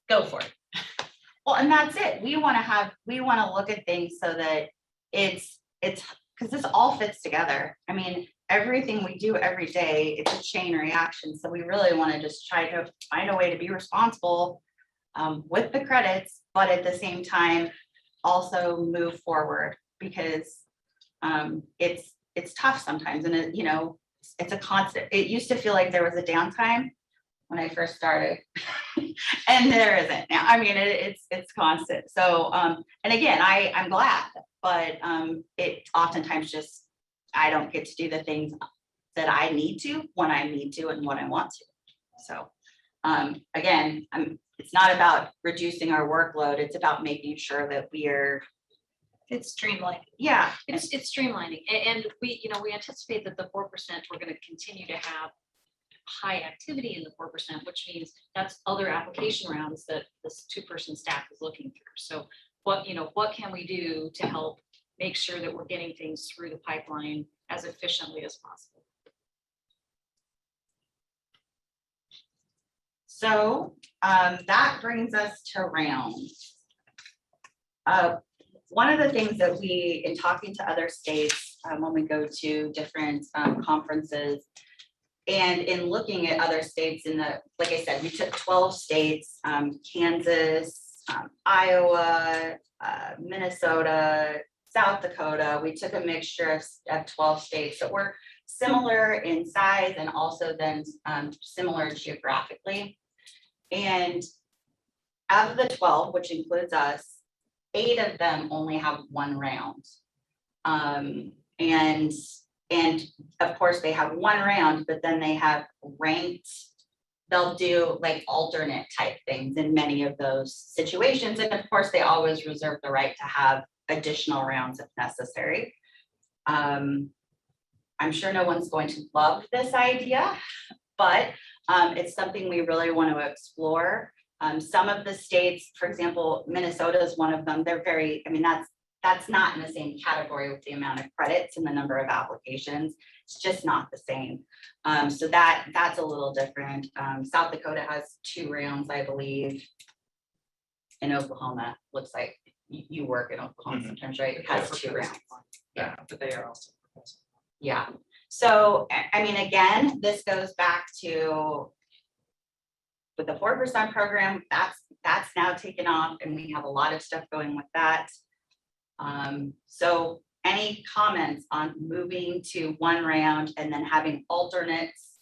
go for it. Well, and that's it. We want to look at things so that it's, because this all fits together. I mean, everything we do every day, it's a chain reaction. So we really want to just try to find a way to be responsible with the credits, but at the same time, also move forward because it's tough sometimes. And it's a constant. It used to feel like there was a downtime when I first started. And there isn't now. I mean, it's constant. So, and again, I'm glad, but it oftentimes just, I don't get to do the things that I need to, when I need to and when I want to. So, again, it's not about reducing our workload. It's about making sure that It's streamlined. yeah. It's streamlining, and we anticipate that the 4%, we're gonna continue to have high activity in the 4%, which means that's other application rounds that this 2-person staff is looking through. So what can we do to help make sure that we're getting things through the pipeline as efficiently as possible? So that brings us to rounds. One of the things that we, in talking to other states, when we go to different conferences, and in looking at other states like I said, we took 12 states, Kansas, Iowa, Minnesota, South Dakota. We took a mixture of 12 states that were similar in size and also then similar geographically. And out of the 12, which includes us, 8 of them only have 1 round. And of course they have 1 round, but then they have ranked, they'll do like alternate type things in many of those situations. And of course, they always reserve the right to have additional rounds if necessary. I'm sure no one's going to love this idea, but it's something we really want to explore. Some of the states, for example, Minnesota is one of them. They're very, I mean, that's not in the same category with the amount of credits and the number of applications. It's just not the same. So that's a little different. South Dakota has 2 rounds, I believe. In Oklahoma, looks like you work in Oklahoma sometimes, right? It has 2 rounds. Yeah, but they are also. Yeah. So, I mean, again, this goes back to with the 4% program, that's now taken off and we have a lot of stuff going with that. So any comments on moving to 1 round and then having alternates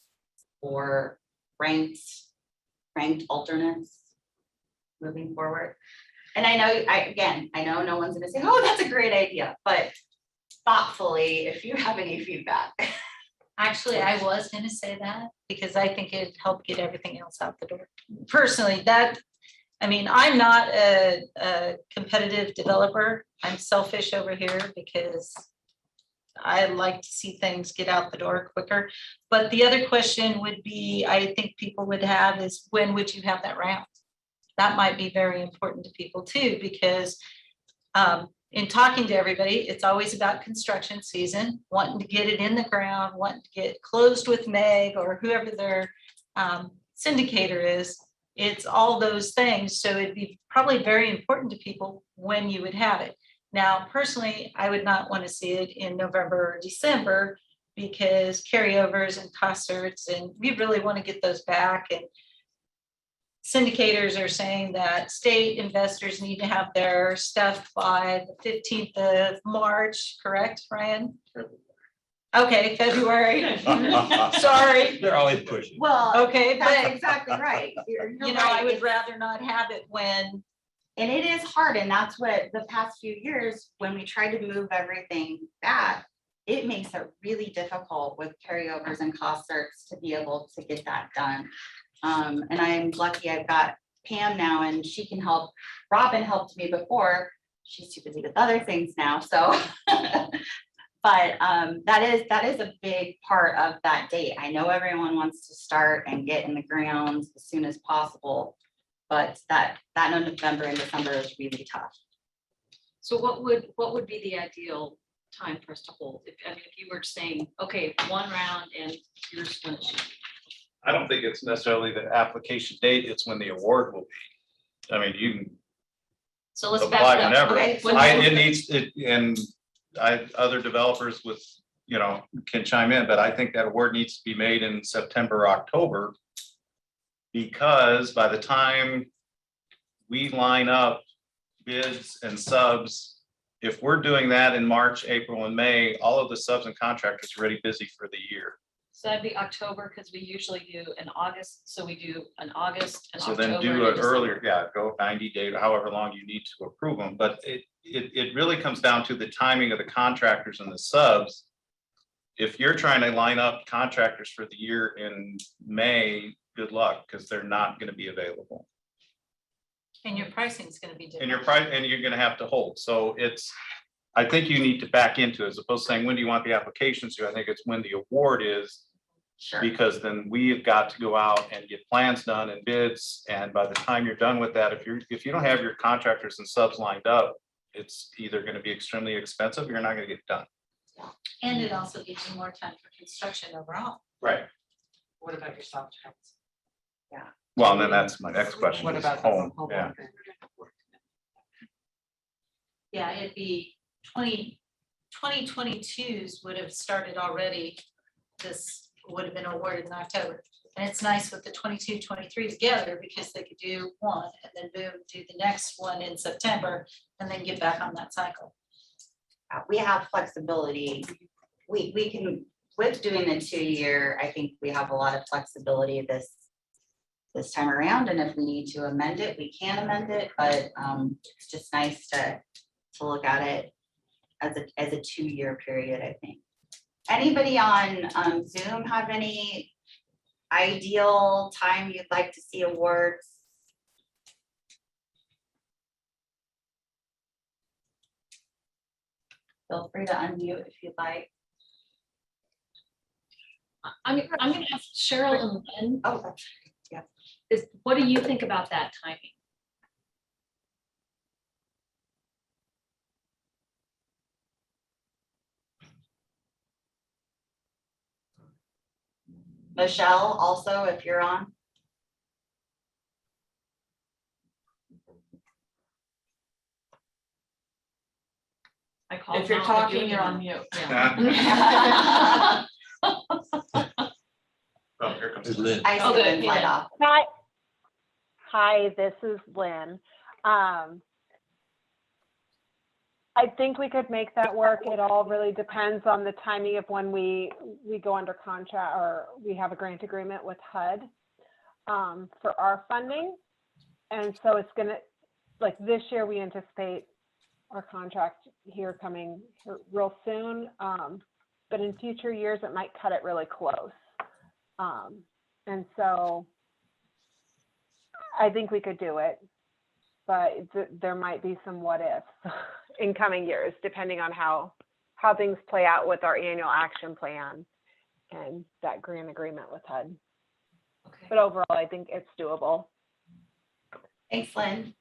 or ranked alternates moving forward? And I know no one's gonna say, oh, that's a great idea, but thoughtfully, if you have any feedback. Actually, I was gonna say that because I think it'd help get everything else out the door. Personally, I'm not a competitive developer. I'm selfish over here because I like to see things get out the door quicker. But the other question would be, I think people would have is, when would you have that round? That might be very important to people too, because in talking to everybody, it's always about construction season, wanting to get it in the ground, wanting to get closed with Meg or whoever their syndicator is. It's all those things. So it'd be probably very important to people when you would have it. Now, personally, I would not want to see it in November or December because carryovers and concerts, and we really want to get those back. And syndicators are saying that state investors need to have their stuff by the 15th of March, correct, Ryan? Okay, February. Sorry. They're always pushing. Well, Okay, that's but exactly right. You're you know, I right. would It's- rather not have it when, And it is hard, and that's what the past few years, when we try to move everything back, it makes it really difficult with carryovers and cost certs to be able to get that done. And I'm lucky I've got Pam now and she can help. Robin helped me before. She's too busy with other things now, so. But that is a big part of that date. I know everyone wants to start and get in the ground as soon as possible. But that November and December is really tough. So what would be the ideal time for us to hold? If you were saying, okay, one round and here's when it should be. I don't think it's necessarily the application date, it's when the award will be. I mean, you can So let's apply back it up. whenever. Okay, so It needs, and other developers with, can chime in, but I think that award needs to be made in September, October. Because by the time we line up bids and subs, if we're doing that in March, April, and May, all of the subs and contractors are already busy for the year. So that'd be October, because we usually do an August, so we do an August and So October. then do and it December. earlier, go 90 days, however long you need to approve them. But it really comes down to the timing of the contractors and the subs. If you're trying to line up contractors for the year in May, good luck, because they're not going to be available. and your pricing is gonna be And your different. price, and you're going to have to hold. So I think you need to back into it, as opposed to saying, when do you want the applications to? I think it's when the award is. Sure. Because then we've got to go out and get plans done and bids, and by the time you're done with that, if you don't have your contractors and subs lined up, it's either gonna be extremely expensive, or you're not gonna get it done. And it also gives you more time for construction overall. Right. What about your soft house? Well, and then that's my next question, What is about the home, home yeah. office? Yeah, it'd be 2022s would have started already. This would have been awarded in October. And it's nice with the 22, 23 together, because they could do one and then boom, do the next one in September and then get back on that cycle. We have flexibility. We can, with doing the 2-year, I think we have a lot of flexibility this time around. And if we need to amend it, we can amend it, but it's just nice to look at it as a 2-year period, I think. Anybody on Zoom have any ideal time you'd like to see awards? Feel free to unmute if you'd like. I'm gonna ask Cheryl and Lynn, Oh, that's what do you think about that timing? Michelle, also, if you're on. I called If you're Mom, but talking, doing you're it on mute. Yeah. Oh, here comes. Is Lynn. I Oh, see good, Lynn's light yeah. off. Hi, this is Lynn. I think we could make that work. It all really depends on the timing of when we go under contract, or we have a grant agreement with HUD for our funding. And so it's gonna, like this year, we anticipate our contract here coming real soon. But in future years, it might cut it really close. And so I think we could do it, but there might be some what ifs in coming years, depending on how things play out with our annual action plan and that grant agreement with HUD. Okay. But overall, I think it's doable. Thanks, Lynn.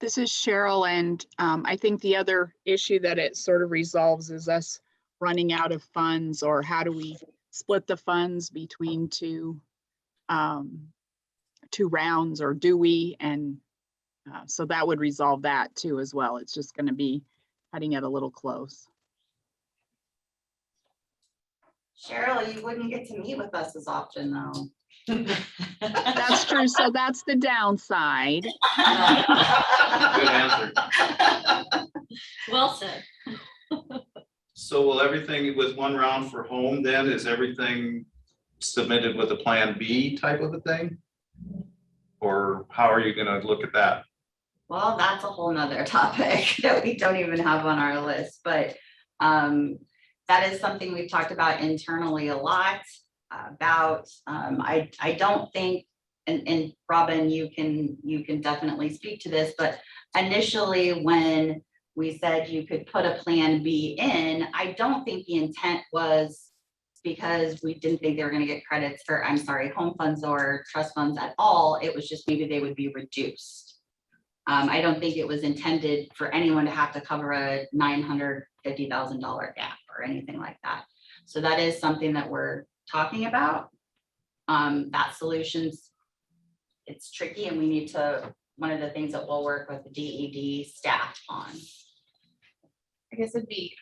This is Cheryl, and I think the other issue that it sort of resolves is us running out of funds, or how do we split the funds between two rounds, or do we? And so that would resolve that too as well. It's just going to be cutting it a little close. Cheryl, you wouldn't get to meet with us as often, though. That's true. So that's the downside. Good answer. Well said. So will everything with one round for home then, is everything submitted with a plan B type of a thing? Or how are you gonna look at that? Well, that's a whole nother topic that we don't even have on our list, but that is something we've talked about internally a lot about. I don't think, and Robin, you can definitely speak to this, but initially when we said you could put a plan B in, I don't think the intent was because we didn't think they were going to get credits for, I'm sorry, home funds or trust funds at all. It was just maybe they would be reduced. I don't think it was intended for anyone to have to cover a $950,000 gap or anything like that. So that is something that we're talking about. That solutions, it's tricky, and we need to, one of the things that we'll work with the DED staff on. I guess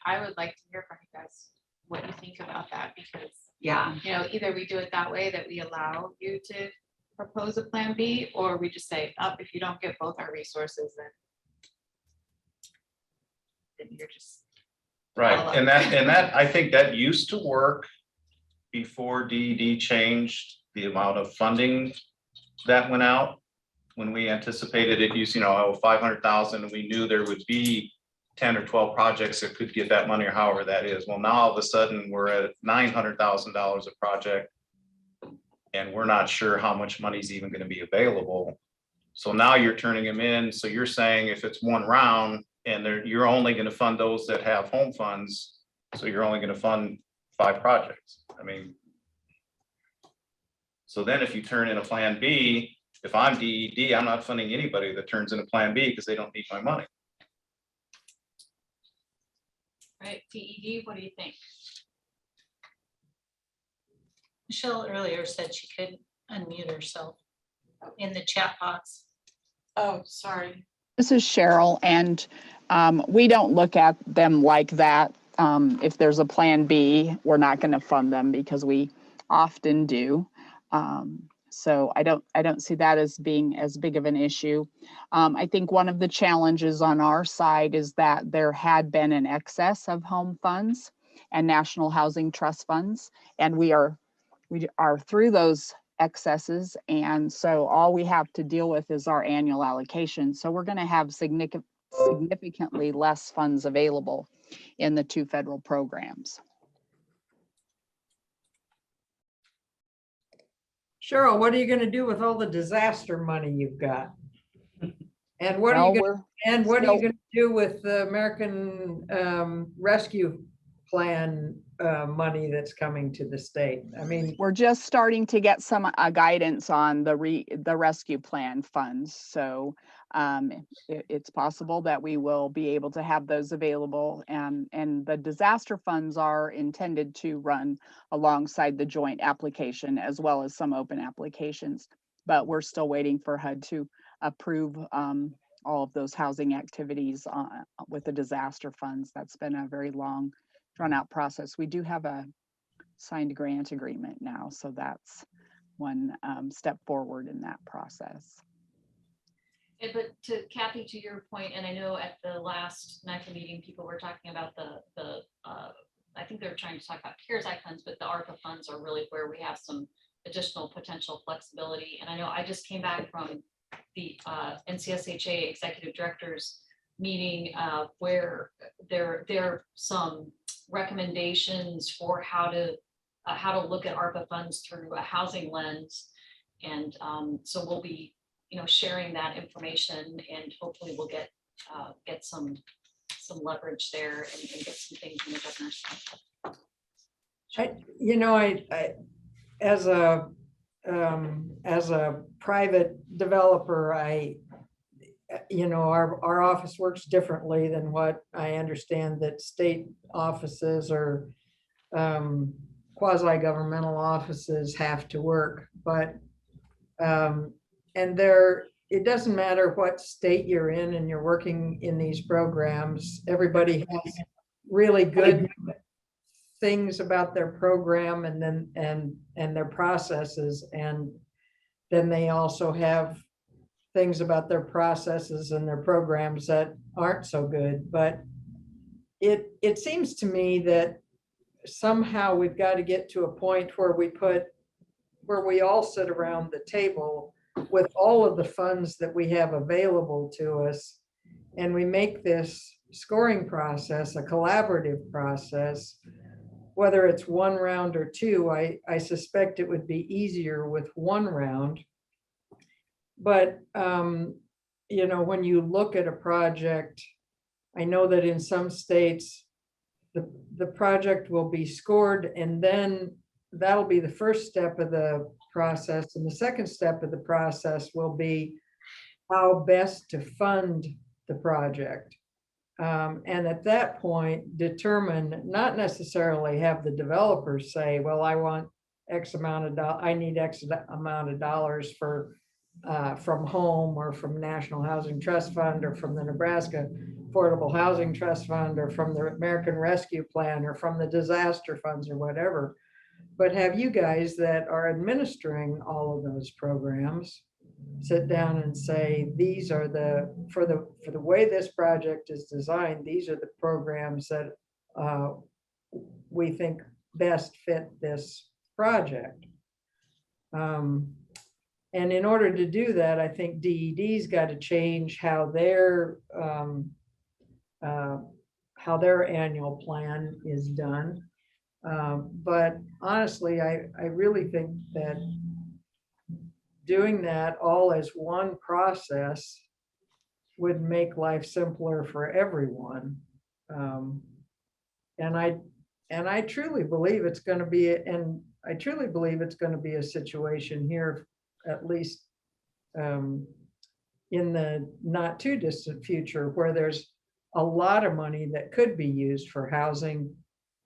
I would like to hear from you guys what you think about that, because, Yeah, you know, either we do it that way, that we allow you to propose a plan B, or we just say, up, if you don't get both our resources, then you're just. Right, Follow. and that, I think that used to work before DED changed the amount of funding that went out. When we anticipated it used, 500,000, we knew there would be 10 or 12 projects that could get that money, or however that is. Well, now all of a sudden we're at $900,000 a project, and we're not sure how much money is even going to be available. So now you're turning them in. So you're saying if it's one round and you're only going to fund those that have home funds, so you're only going to fund 5 projects. I mean, so then if you turn in a plan B, if I'm DED, I'm not funding anybody that turns in a plan B because they don't need my money. Right, DED, what do you think? Michelle earlier said she could unmute herself in the chat box. Oh, sorry. This is Cheryl, and we don't look at them like that. If there's a plan B, we're not going to fund them because we often do. So I don't see that as being as big of an issue. I think one of the challenges on our side is that there had been an excess of home funds and National Housing Trust funds, and we are through those excesses, and so all we have to deal with is our annual allocation. So we're going to have significantly less funds available in the 2 federal programs. Cheryl, what are you gonna do with all the disaster money you've got? And what are you gonna do with the American Rescue Plan money that's coming to the state? I mean, We're just starting to get some guidance on the rescue plan funds. So it's possible that we will be able to have those available, and the disaster funds are intended to run alongside the joint application as well as some open applications. But we're still waiting for HUD to approve all of those housing activities with the disaster funds. That's been a very long drawn out process. We do have a signed grant agreement now, so that's one step forward in that process. But to Kathy, to your point, and I know at the last NIFA meeting, people were talking about I think they were trying to talk about CARES Act funds, but the ARPA funds are really where we have some additional potential flexibility. And I know I just came back from the NCSHA executive directors meeting where there are some recommendations for how to look at ARPA funds through a housing lens. And so we'll be sharing that information, and hopefully we'll get some leverage there and get some things in the governor's. I as a private developer, our office works differently than what I understand that state offices or quasi-governmental offices have to work. But it doesn't matter what state you're in and you're working in these programs. Everybody has really good things about their program and their processes, and then they also have things about their processes and their programs that aren't so good. But it seems to me that somehow we've got to get to a point where we all sit around the table with all of the funds that we have available to us. And we make this scoring process a collaborative process, whether it's one round or two. I suspect it would be easier with one round. But, you know, when you look at a project, I know that in some states, the project will be scored, and then that'll be the first step of the process. And the second step of the process will be how best to fund the project. And at that point, determine, not necessarily have the developers say, well, I want X amount of dollars, I need X amount of dollars for from home or from National Housing Trust Fund or from the Nebraska Affordable Housing Trust Fund or from the American Rescue Plan or from the disaster funds or whatever. But have you guys that are administering all of those programs sit down and say, these are for the way this project is designed, these are the programs that we think best fit this project. And in order to do that, I think DED's got to change how their annual plan is done. But honestly, I really think that doing that all as one process would make life simpler for everyone. And I truly believe it's going to be, and I truly believe it's going to be a situation here, at least in the not too distant future, where there's a lot of money that could be used for housing.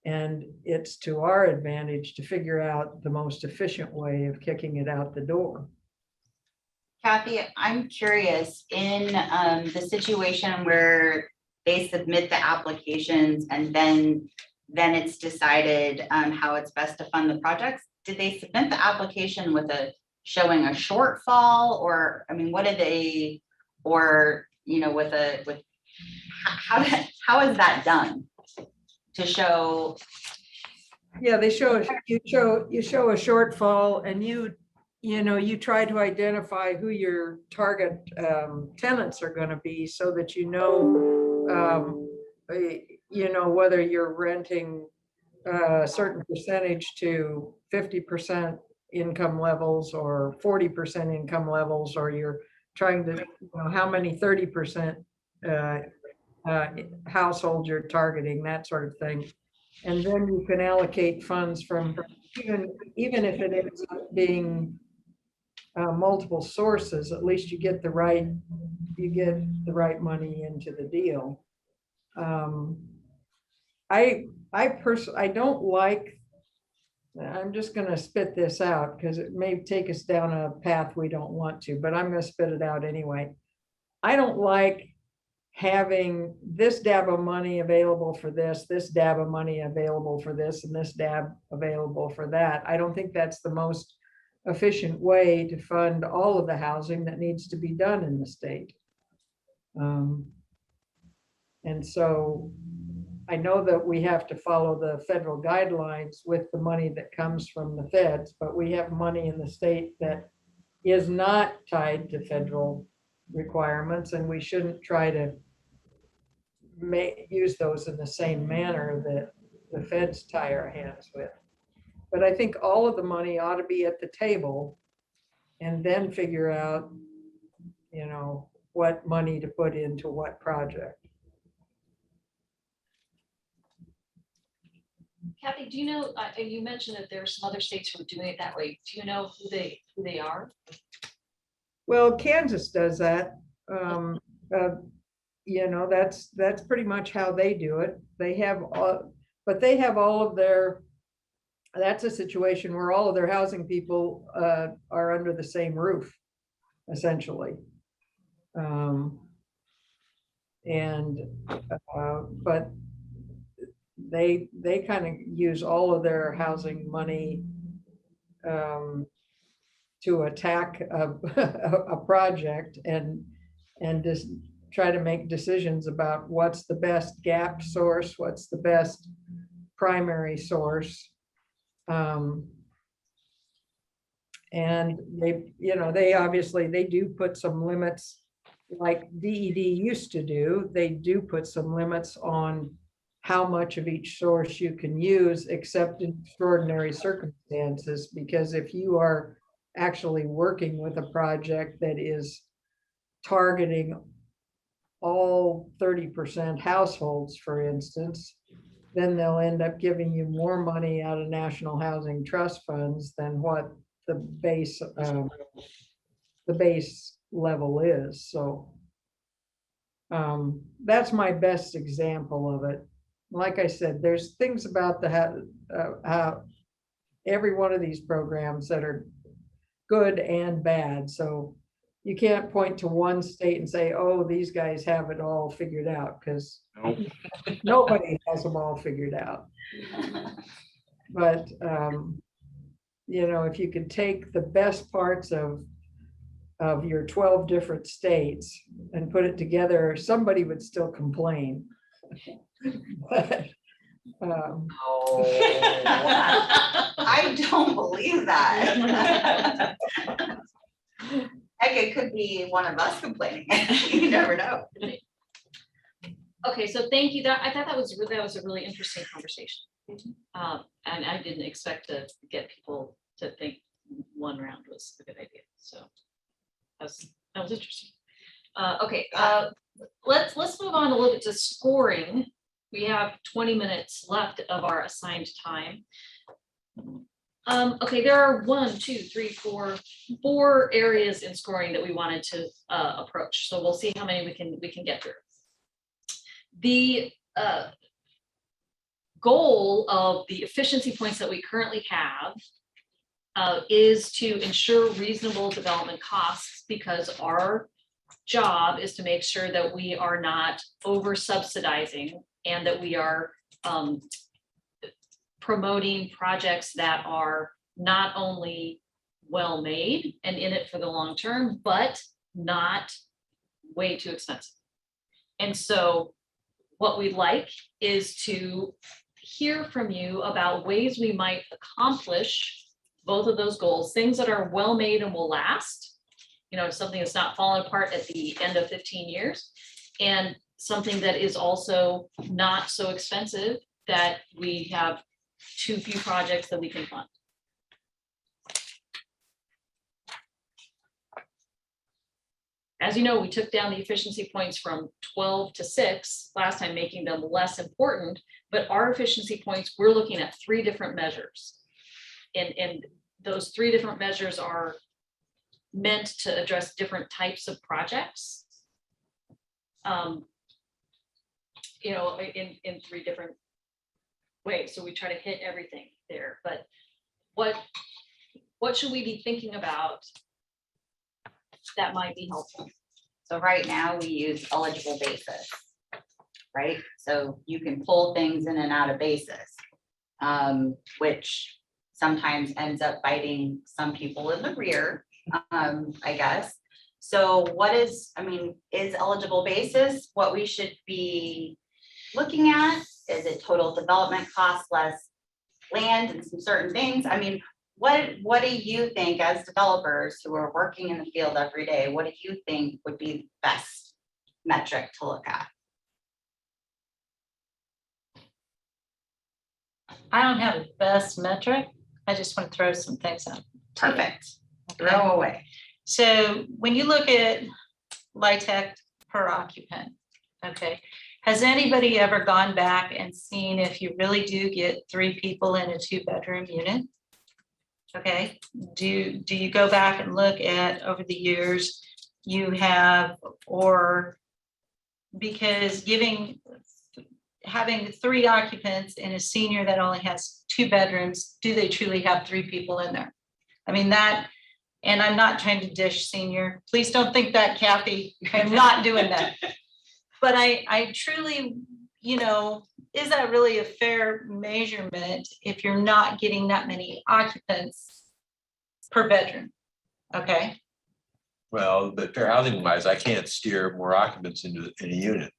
And it's to our advantage to figure out the most efficient way of kicking it out the door. Kathy, I'm curious, in the situation where they submit the applications and then it's decided how it's best to fund the projects, did they submit the application with showing a shortfall, or, I mean, what did they, or, you know, how is that done to show? Yeah, you show a shortfall, and you try to identify who your target tenants are going to be, so that whether you're renting a certain percentage to 50% income levels or 40% income levels, or you're trying to, how many 30% households you're targeting, that sort of thing. And then you can allocate funds from, even if it ends up being multiple sources, at least you get the right money into the deal. I personally, I don't like, I'm just going to spit this out because it may take us down a path we don't want to, but I'm going to spit it out anyway. I don't like having this dab of money available for this dab of money available for this, and this dab available for that. I don't think that's the most efficient way to fund all of the housing that needs to be done in the state. And so I know that we have to follow the federal guidelines with the money that comes from the feds, but we have money in the state that is not tied to federal requirements, and we shouldn't try to use those in the same manner that the feds tie our hands with. But I think all of the money ought to be at the table, and then figure out, what money to put into what project. Kathy, do you know, you mentioned that there are some other states who are doing it that way. Do you know who they are? Well, Kansas does that. That's pretty much how they do it. They have all of their, that's a situation where all of their housing people are under the same roof, essentially. But they kind of use all of their housing money to attack a project and try to make decisions about what's the best gap source, what's the best primary source. And they, you know, they obviously, they do put some limits like DED used to do. They do put some limits on how much of each source you can use, except in extraordinary circumstances, because if you are actually working with a project that is targeting all 30% households, for instance, then they'll end up giving you more money out of National Housing Trust funds than what the base level is. So that's my best example of it. Like I said, there's things about how every one of these programs that are good and bad. So you can't point to one state and say, oh, these guys have it all figured out, because Nope. nobody has them all figured out. But you know, if you could take the best parts of your 12 different states and put it together, somebody would still complain. But, I don't believe that. Heck, it could be one of us complaining. You never know. Okay, so thank you. I thought that was a really interesting conversation. And I didn't expect to get people to think one round was a good idea. So that was interesting. Okay, let's move on a little bit to scoring. We have 20 minutes left of our assigned time. Okay, there are 4 areas in scoring that we wanted to approach. So we'll see how many we can get through. The goal of the efficiency points that we currently have is to ensure reasonable development costs, because our job is to make sure that we are not over subsidizing and that we are promoting projects that are not only well made and in it for the long term, but not way too expensive. And so what we'd like is to hear from you about ways we might accomplish both of those goals, things that are well made and will last, you know, something that's not falling apart at the end of 15 years, and something that is also not so expensive that we have too few projects that we can fund. As you know, we took down the efficiency points from 12 to 6 last time, making them less important, but our efficiency points, we're looking at 3 different measures. And those 3 different measures are meant to address different types of projects. You know, in 3 different ways. So we try to hit everything there, but what should we be thinking about that might be helpful? So right now we use eligible basis, right? So you can pull things in and out of basis, which sometimes ends up biting some people in the rear, I guess. So what is, I mean, is eligible basis what we should be looking at? Is it total development cost less land and some certain things? I mean, what do you think, as developers who are working in the field every day, what do you think would be the best metric to look at? I don't have a best metric. I just want to throw some things out. Perfect. Okay. Throw away. So when you look at LIHTC per occupant, okay, has anybody ever gone back and seen if you really do get 3 people in a 2-bedroom unit? Okay, do you go back and look at over the years you have, or because having 3 occupants in a senior that only has 2 bedrooms, do they truly have 3 people in there? I mean that, and I'm not trying to dish senior. Please don't think that, Kathy. I'm not doing that. But I truly, you know, is that really a fair measurement if you're not getting that many occupants per bedroom? Okay. Well, but fair housing wise, I can't steer more occupants into a unit.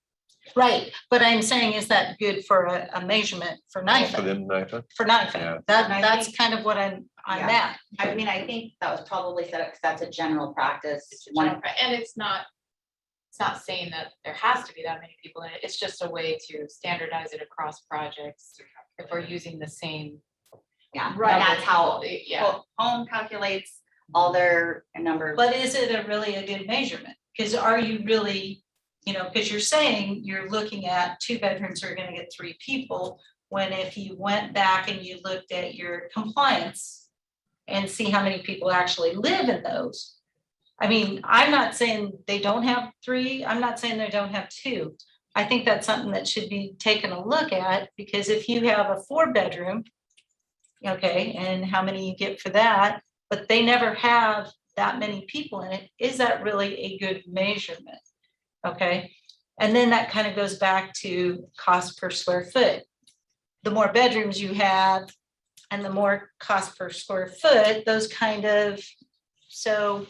Right, but I'm saying, is that good for a measurement for For NIFA? them, NIFA? For NIFA, Yeah. And I that's think- kind of what I'm Yeah. at. I mean, I think that was probably set up, 'cause that's a general practice. It's a One- general and it's not saying that there has to be that many people in it. It's just a way to standardize it across projects. If we're using the same. Yeah, Right. and that's how Yeah. home calculates all their number. But is it really a good measurement? Because are you really, because you're saying you're looking at 2 bedrooms are gonna get 3 people, when if you went back and you looked at your compliance and see how many people actually live in those. I mean, I'm not saying they don't have 3, I'm not saying they don't have 2. I think that's something that should be taken a look at, because if you have a 4-bedroom, okay, and how many you get for that, but they never have that many people in it, is that really a good measurement? Okay, and then that kind of goes back to cost per square foot. The more bedrooms you have and the more cost per square foot, those kind of, so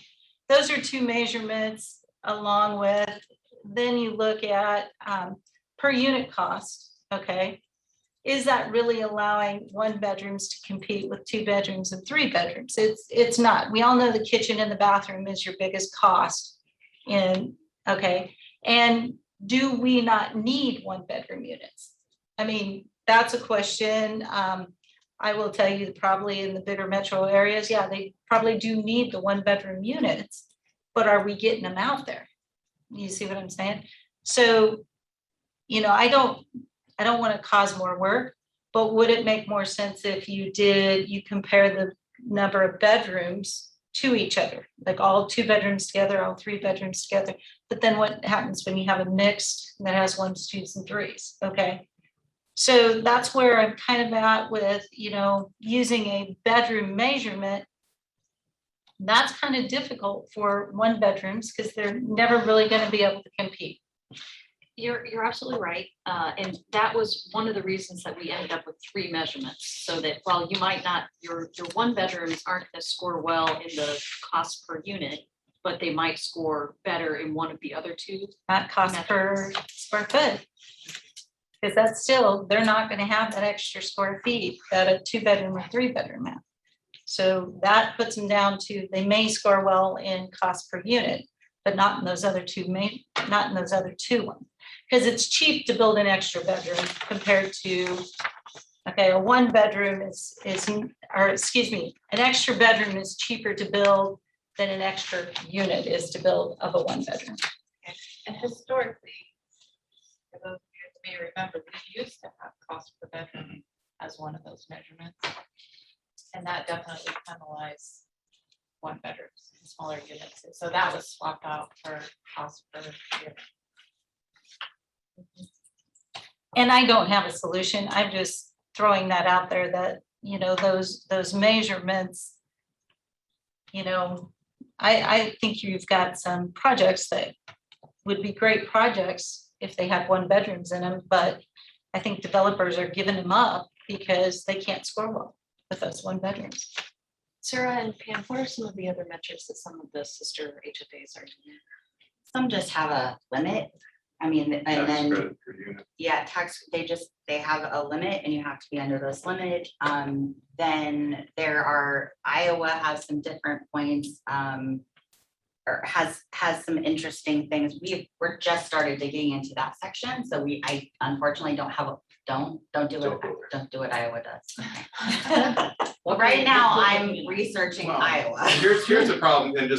those are 2 measurements, along with, then you look at per unit cost, okay? Is that really allowing 1 bedrooms to compete with 2 bedrooms and 3 bedrooms? It's not. We all know the kitchen and the bathroom is your biggest cost in, okay? And do we not need 1-bedroom units? I mean, that's a question. I will tell you, probably in the bigger metro areas, yeah, they probably do need the 1-bedroom units, but are we getting them out there? You see what I'm saying? So, I don't want to cause more work, but would it make more sense if you compare the number of bedrooms to each other, like all 2 bedrooms together, all 3 bedrooms together? But then what happens when you have a mixed that has 1s, 2s, and 3s? Okay. So that's where I'm kind of at with, using a bedroom measurement. That's kind of difficult for 1 bedrooms, because they're never really going to be able to compete. You're absolutely right. And that was one of the reasons that we ended up with 3 measurements, so that while you might not, your 1 bedrooms aren't gonna score well in the cost per unit, but they might score better in one of the other 2. Not cost per square foot. Because that's still, they're not gonna have that extra square feet that a 2-bedroom or 3-bedroom have. So that puts them down to, they may score well in cost per unit, but not in those other 2 ones. Because it's cheap to build an extra bedroom compared to, okay, a 1-bedroom an extra bedroom is cheaper to build than an extra unit is to build of a 1-bedroom. And historically, for those of you who may remember, we used to have cost per bedroom as one of those measurements. And that definitely penalized 1-bedrooms, smaller units. So that was swapped out for cost per unit. And I don't have a solution. I'm just throwing that out there that, those measurements, I think you've got some projects that would be great projects if they had 1-bedrooms in them, but I think developers are giving them up because they can't score well with those 1-bedrooms. Sarah and Pam, what are some of the other metrics that some of the sister HFAs are using? Some just have a limit. I mean, and Tax then, credit per unit. yeah, they have a limit and you have to be under this limit. Then Iowa has some different points, or has some interesting things. We're just started digging into that section. So I unfortunately don't do what Iowa does. Well, right now I'm researching Well, Iowa. Here's the problem, and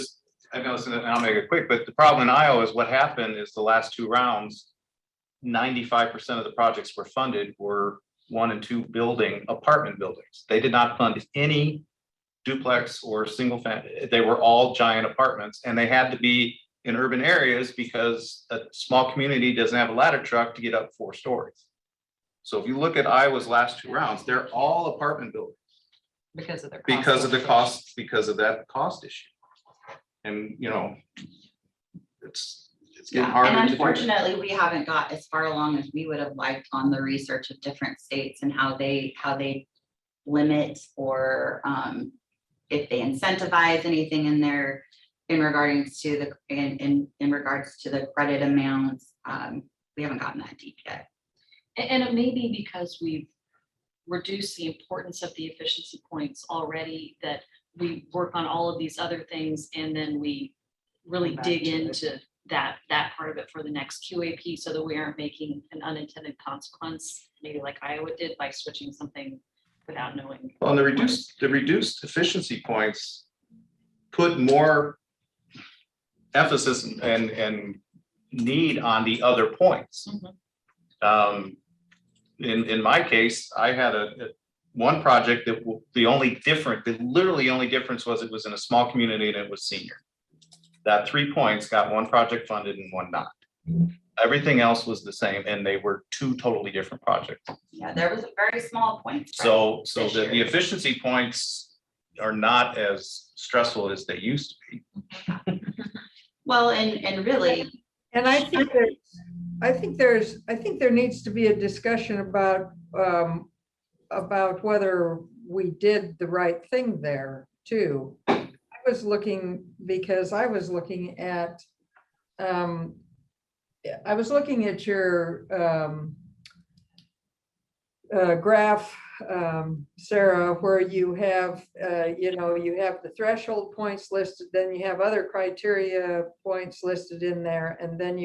I know, and I'll make it quick, but the problem in Iowa is what happened is the last 2 rounds, 95% of the projects were funded were 1 and 2 apartment buildings. They did not fund any duplex or single family. They were all giant apartments, and they had to be in urban areas because a small community doesn't have a ladder truck to get up 4 stories. So if you look at Iowa's last 2 rounds, they're all apartment buildings Because of their. because of that cost issue. And, it's getting Yeah, harder and to do. unfortunately, we haven't got as far along as we would have liked on the research of different states and how they limit or if they incentivize anything in their in regards to the, in regards to the credit amounts, we haven't gotten that deep yet. And it may be because we've reduced the importance of the efficiency points already, that we work on all of these other things and then we really Come back dig to it. into that part of it for the next QAP, so that we aren't making an unintended consequence, maybe like Iowa did by switching something without knowing. Well, and the reduced efficiency points put more emphasis and need on the other points. In my case, I had one project that the literally only difference was it was in a small community and it was senior. That 3 points got one project funded and one not. Everything else was the same, and they were two totally different projects. Yeah, there was a very small point. So this the year. efficiency points are not as stressful as they used to be. Well, and really, And I think there needs to be a discussion about whether we did the right thing there too. I was looking at your graph, Sarah, where you have, you have the threshold points listed, then you have other criteria points listed in there, and then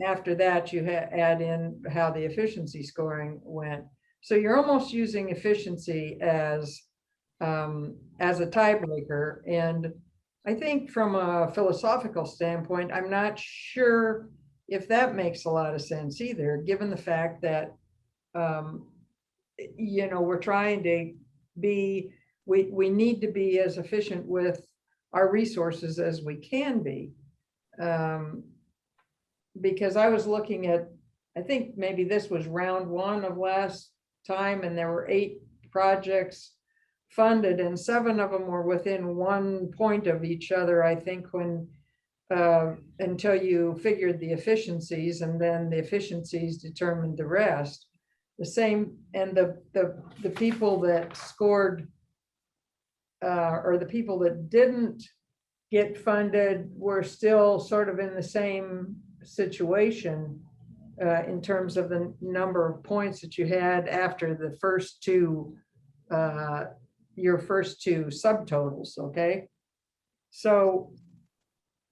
after that, you add in how the efficiency scoring went. So you're almost using efficiency as a tiebreaker. And I think from a philosophical standpoint, I'm not sure if that makes a lot of sense either, given the fact that we're trying to be, we need to be as efficient with our resources as we can be. Because I was looking at, I think maybe this was round one of last time, and there were 8 projects funded, and 7 of them were within 1 point of each other, I think, when until you figured the efficiencies, and then the efficiencies determined the rest. The same, and the people that scored or the people that didn't get funded were still sort of in the same situation in terms of the number of points that you had after the first two, your first 2 subtotals, okay? So,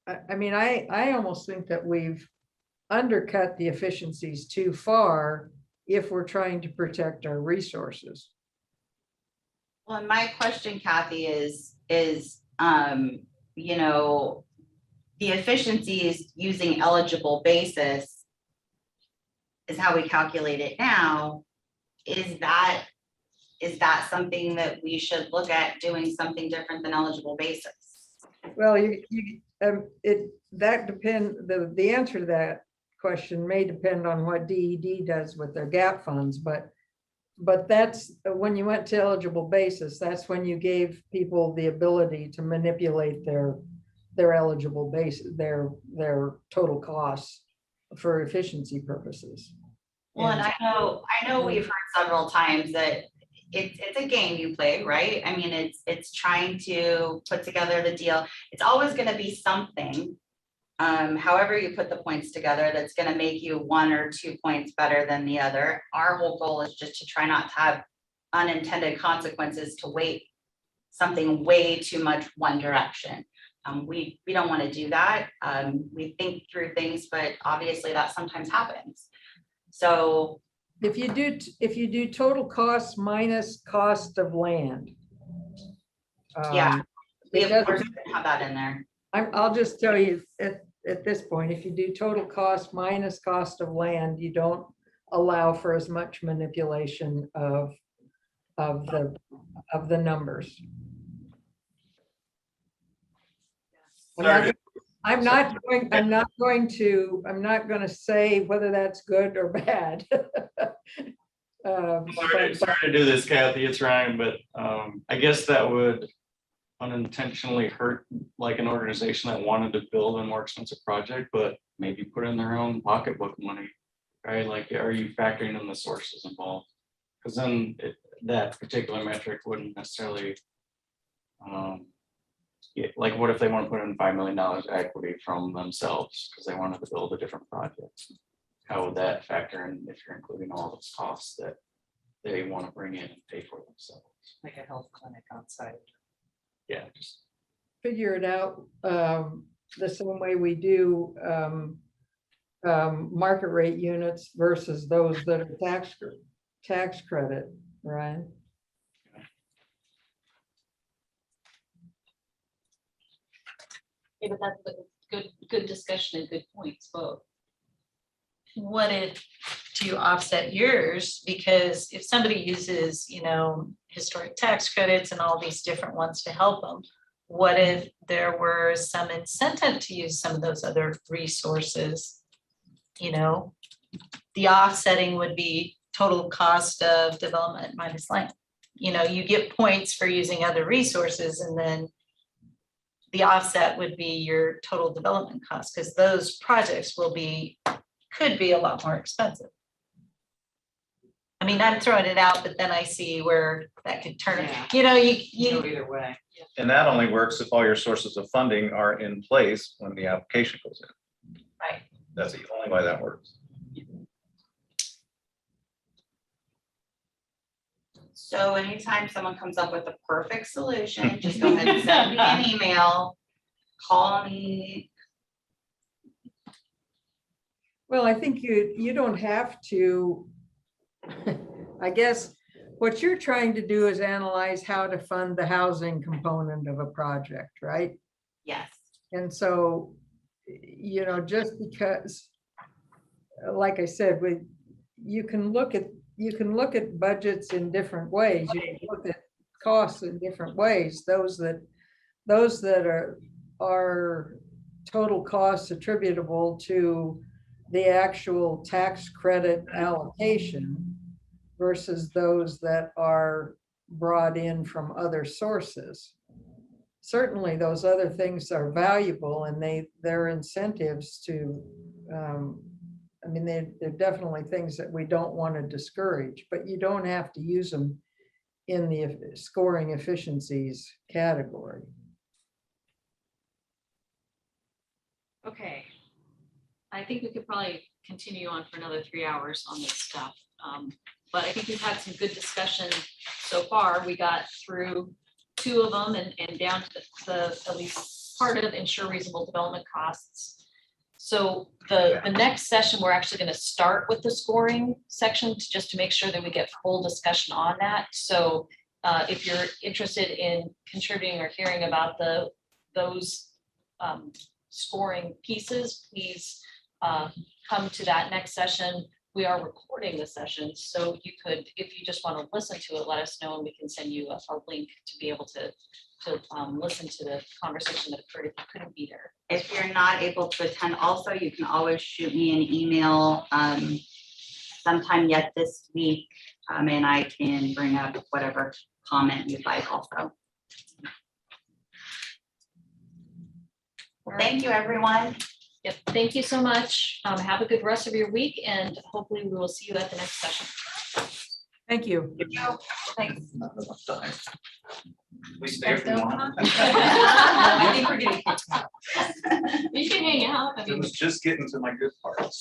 I mean, I almost think that we've undercut the efficiencies too far if we're trying to protect our resources. well, and my question, Kathy, is the efficiencies using eligible basis is how we calculate it now. Is that something that we should look at doing something different than eligible basis? Well, that depend, the answer to that question may depend on what DED does with their gap funds, but that's when you went to eligible basis, that's when you gave people the ability to manipulate their eligible base, their total costs for efficiency purposes. Well, and I know we've heard several times that it's a game you play, right? I mean, it's trying to put together the deal. It's always going to be something, however you put the points together, that's going to make you 1 or 2 points better than the other. Our whole goal is just to try not to have unintended consequences to weight something way too much one direction. We don't want to do that. We think through things, but obviously that sometimes happens. So if you do total costs minus cost of land. Yeah, we it of course doesn't- can have that in there. I'll just tell you at this point, if you do total cost minus cost of land, you don't allow for as much manipulation of the numbers. I'm not going to say whether that's good or bad. Sorry to do this, Kathy, it's Ryan, but I guess that would unintentionally hurt like an organization that wanted to build a more expensive project, but maybe put in their own pocketbook money, right? Like, are you factoring in the sources involved? Because then that particular metric wouldn't necessarily Yeah, like what if they want to put in $5 million equity from themselves because they wanted to build a different project? How would that factor in if you're including all those costs that they want to bring in and pay for themselves? Like a health clinic on site. Yeah, just Figure it out, the same way we do, market rate units versus those that are tax credit, right? Yeah, but that's a good discussion and good points, both. What if, do you offset yours? Because if somebody uses, historic tax credits and all these different ones to help them, what if there were some incentive to use some of those other resources? The offsetting would be total cost of development minus land. You get points for using other resources, and then the offset would be your total development cost, because those projects could be a lot more expensive. I mean, I'm throwing it out, but then I see where that could turn, Go you, either way. And that only works if all your sources of funding are in place when the application goes in. right. That's the only way that works. So anytime someone comes up with a perfect solution, just go ahead and send me an email, call me. Well, I think you don't have to, I guess, what you're trying to do is analyze how to fund the housing component of a project, right? Yes. And so, just because, like I said, you can look at budgets in different ways. You can look at costs in different ways. Those that are total costs attributable to the actual tax credit allocation versus those that are brought in from other sources. Certainly those other things are valuable, and they're incentives to, they're definitely things that we don't want to discourage, but you don't have to use them in the scoring efficiencies category. Okay. I think we could probably continue on for another 3 hours on this stuff. But I think we've had some good discussion so far. We got through 2 of them and down to the at least part of ensure reasonable development costs. So the next session, we're actually going to start with the scoring section just to make sure that we get full discussion on that. So if you're interested in contributing or hearing about those scoring pieces, please come to that next session. We are recording the session, so you could, if you just want to listen to it, let us know and we can send you a link to be able to listen to the conversation that occurred if you couldn't be there. If you're not able to attend also, you can always shoot me an email sometime yet this week, and I can bring up whatever comment you'd like also. Thank you, everyone. Yep, thank you so much. Have a good rest of your week, and hopefully we will see you at the next session. Thank you. Thanks. Not enough time. We stay if you want. You can hang out. I It mean, was just getting to my good parts.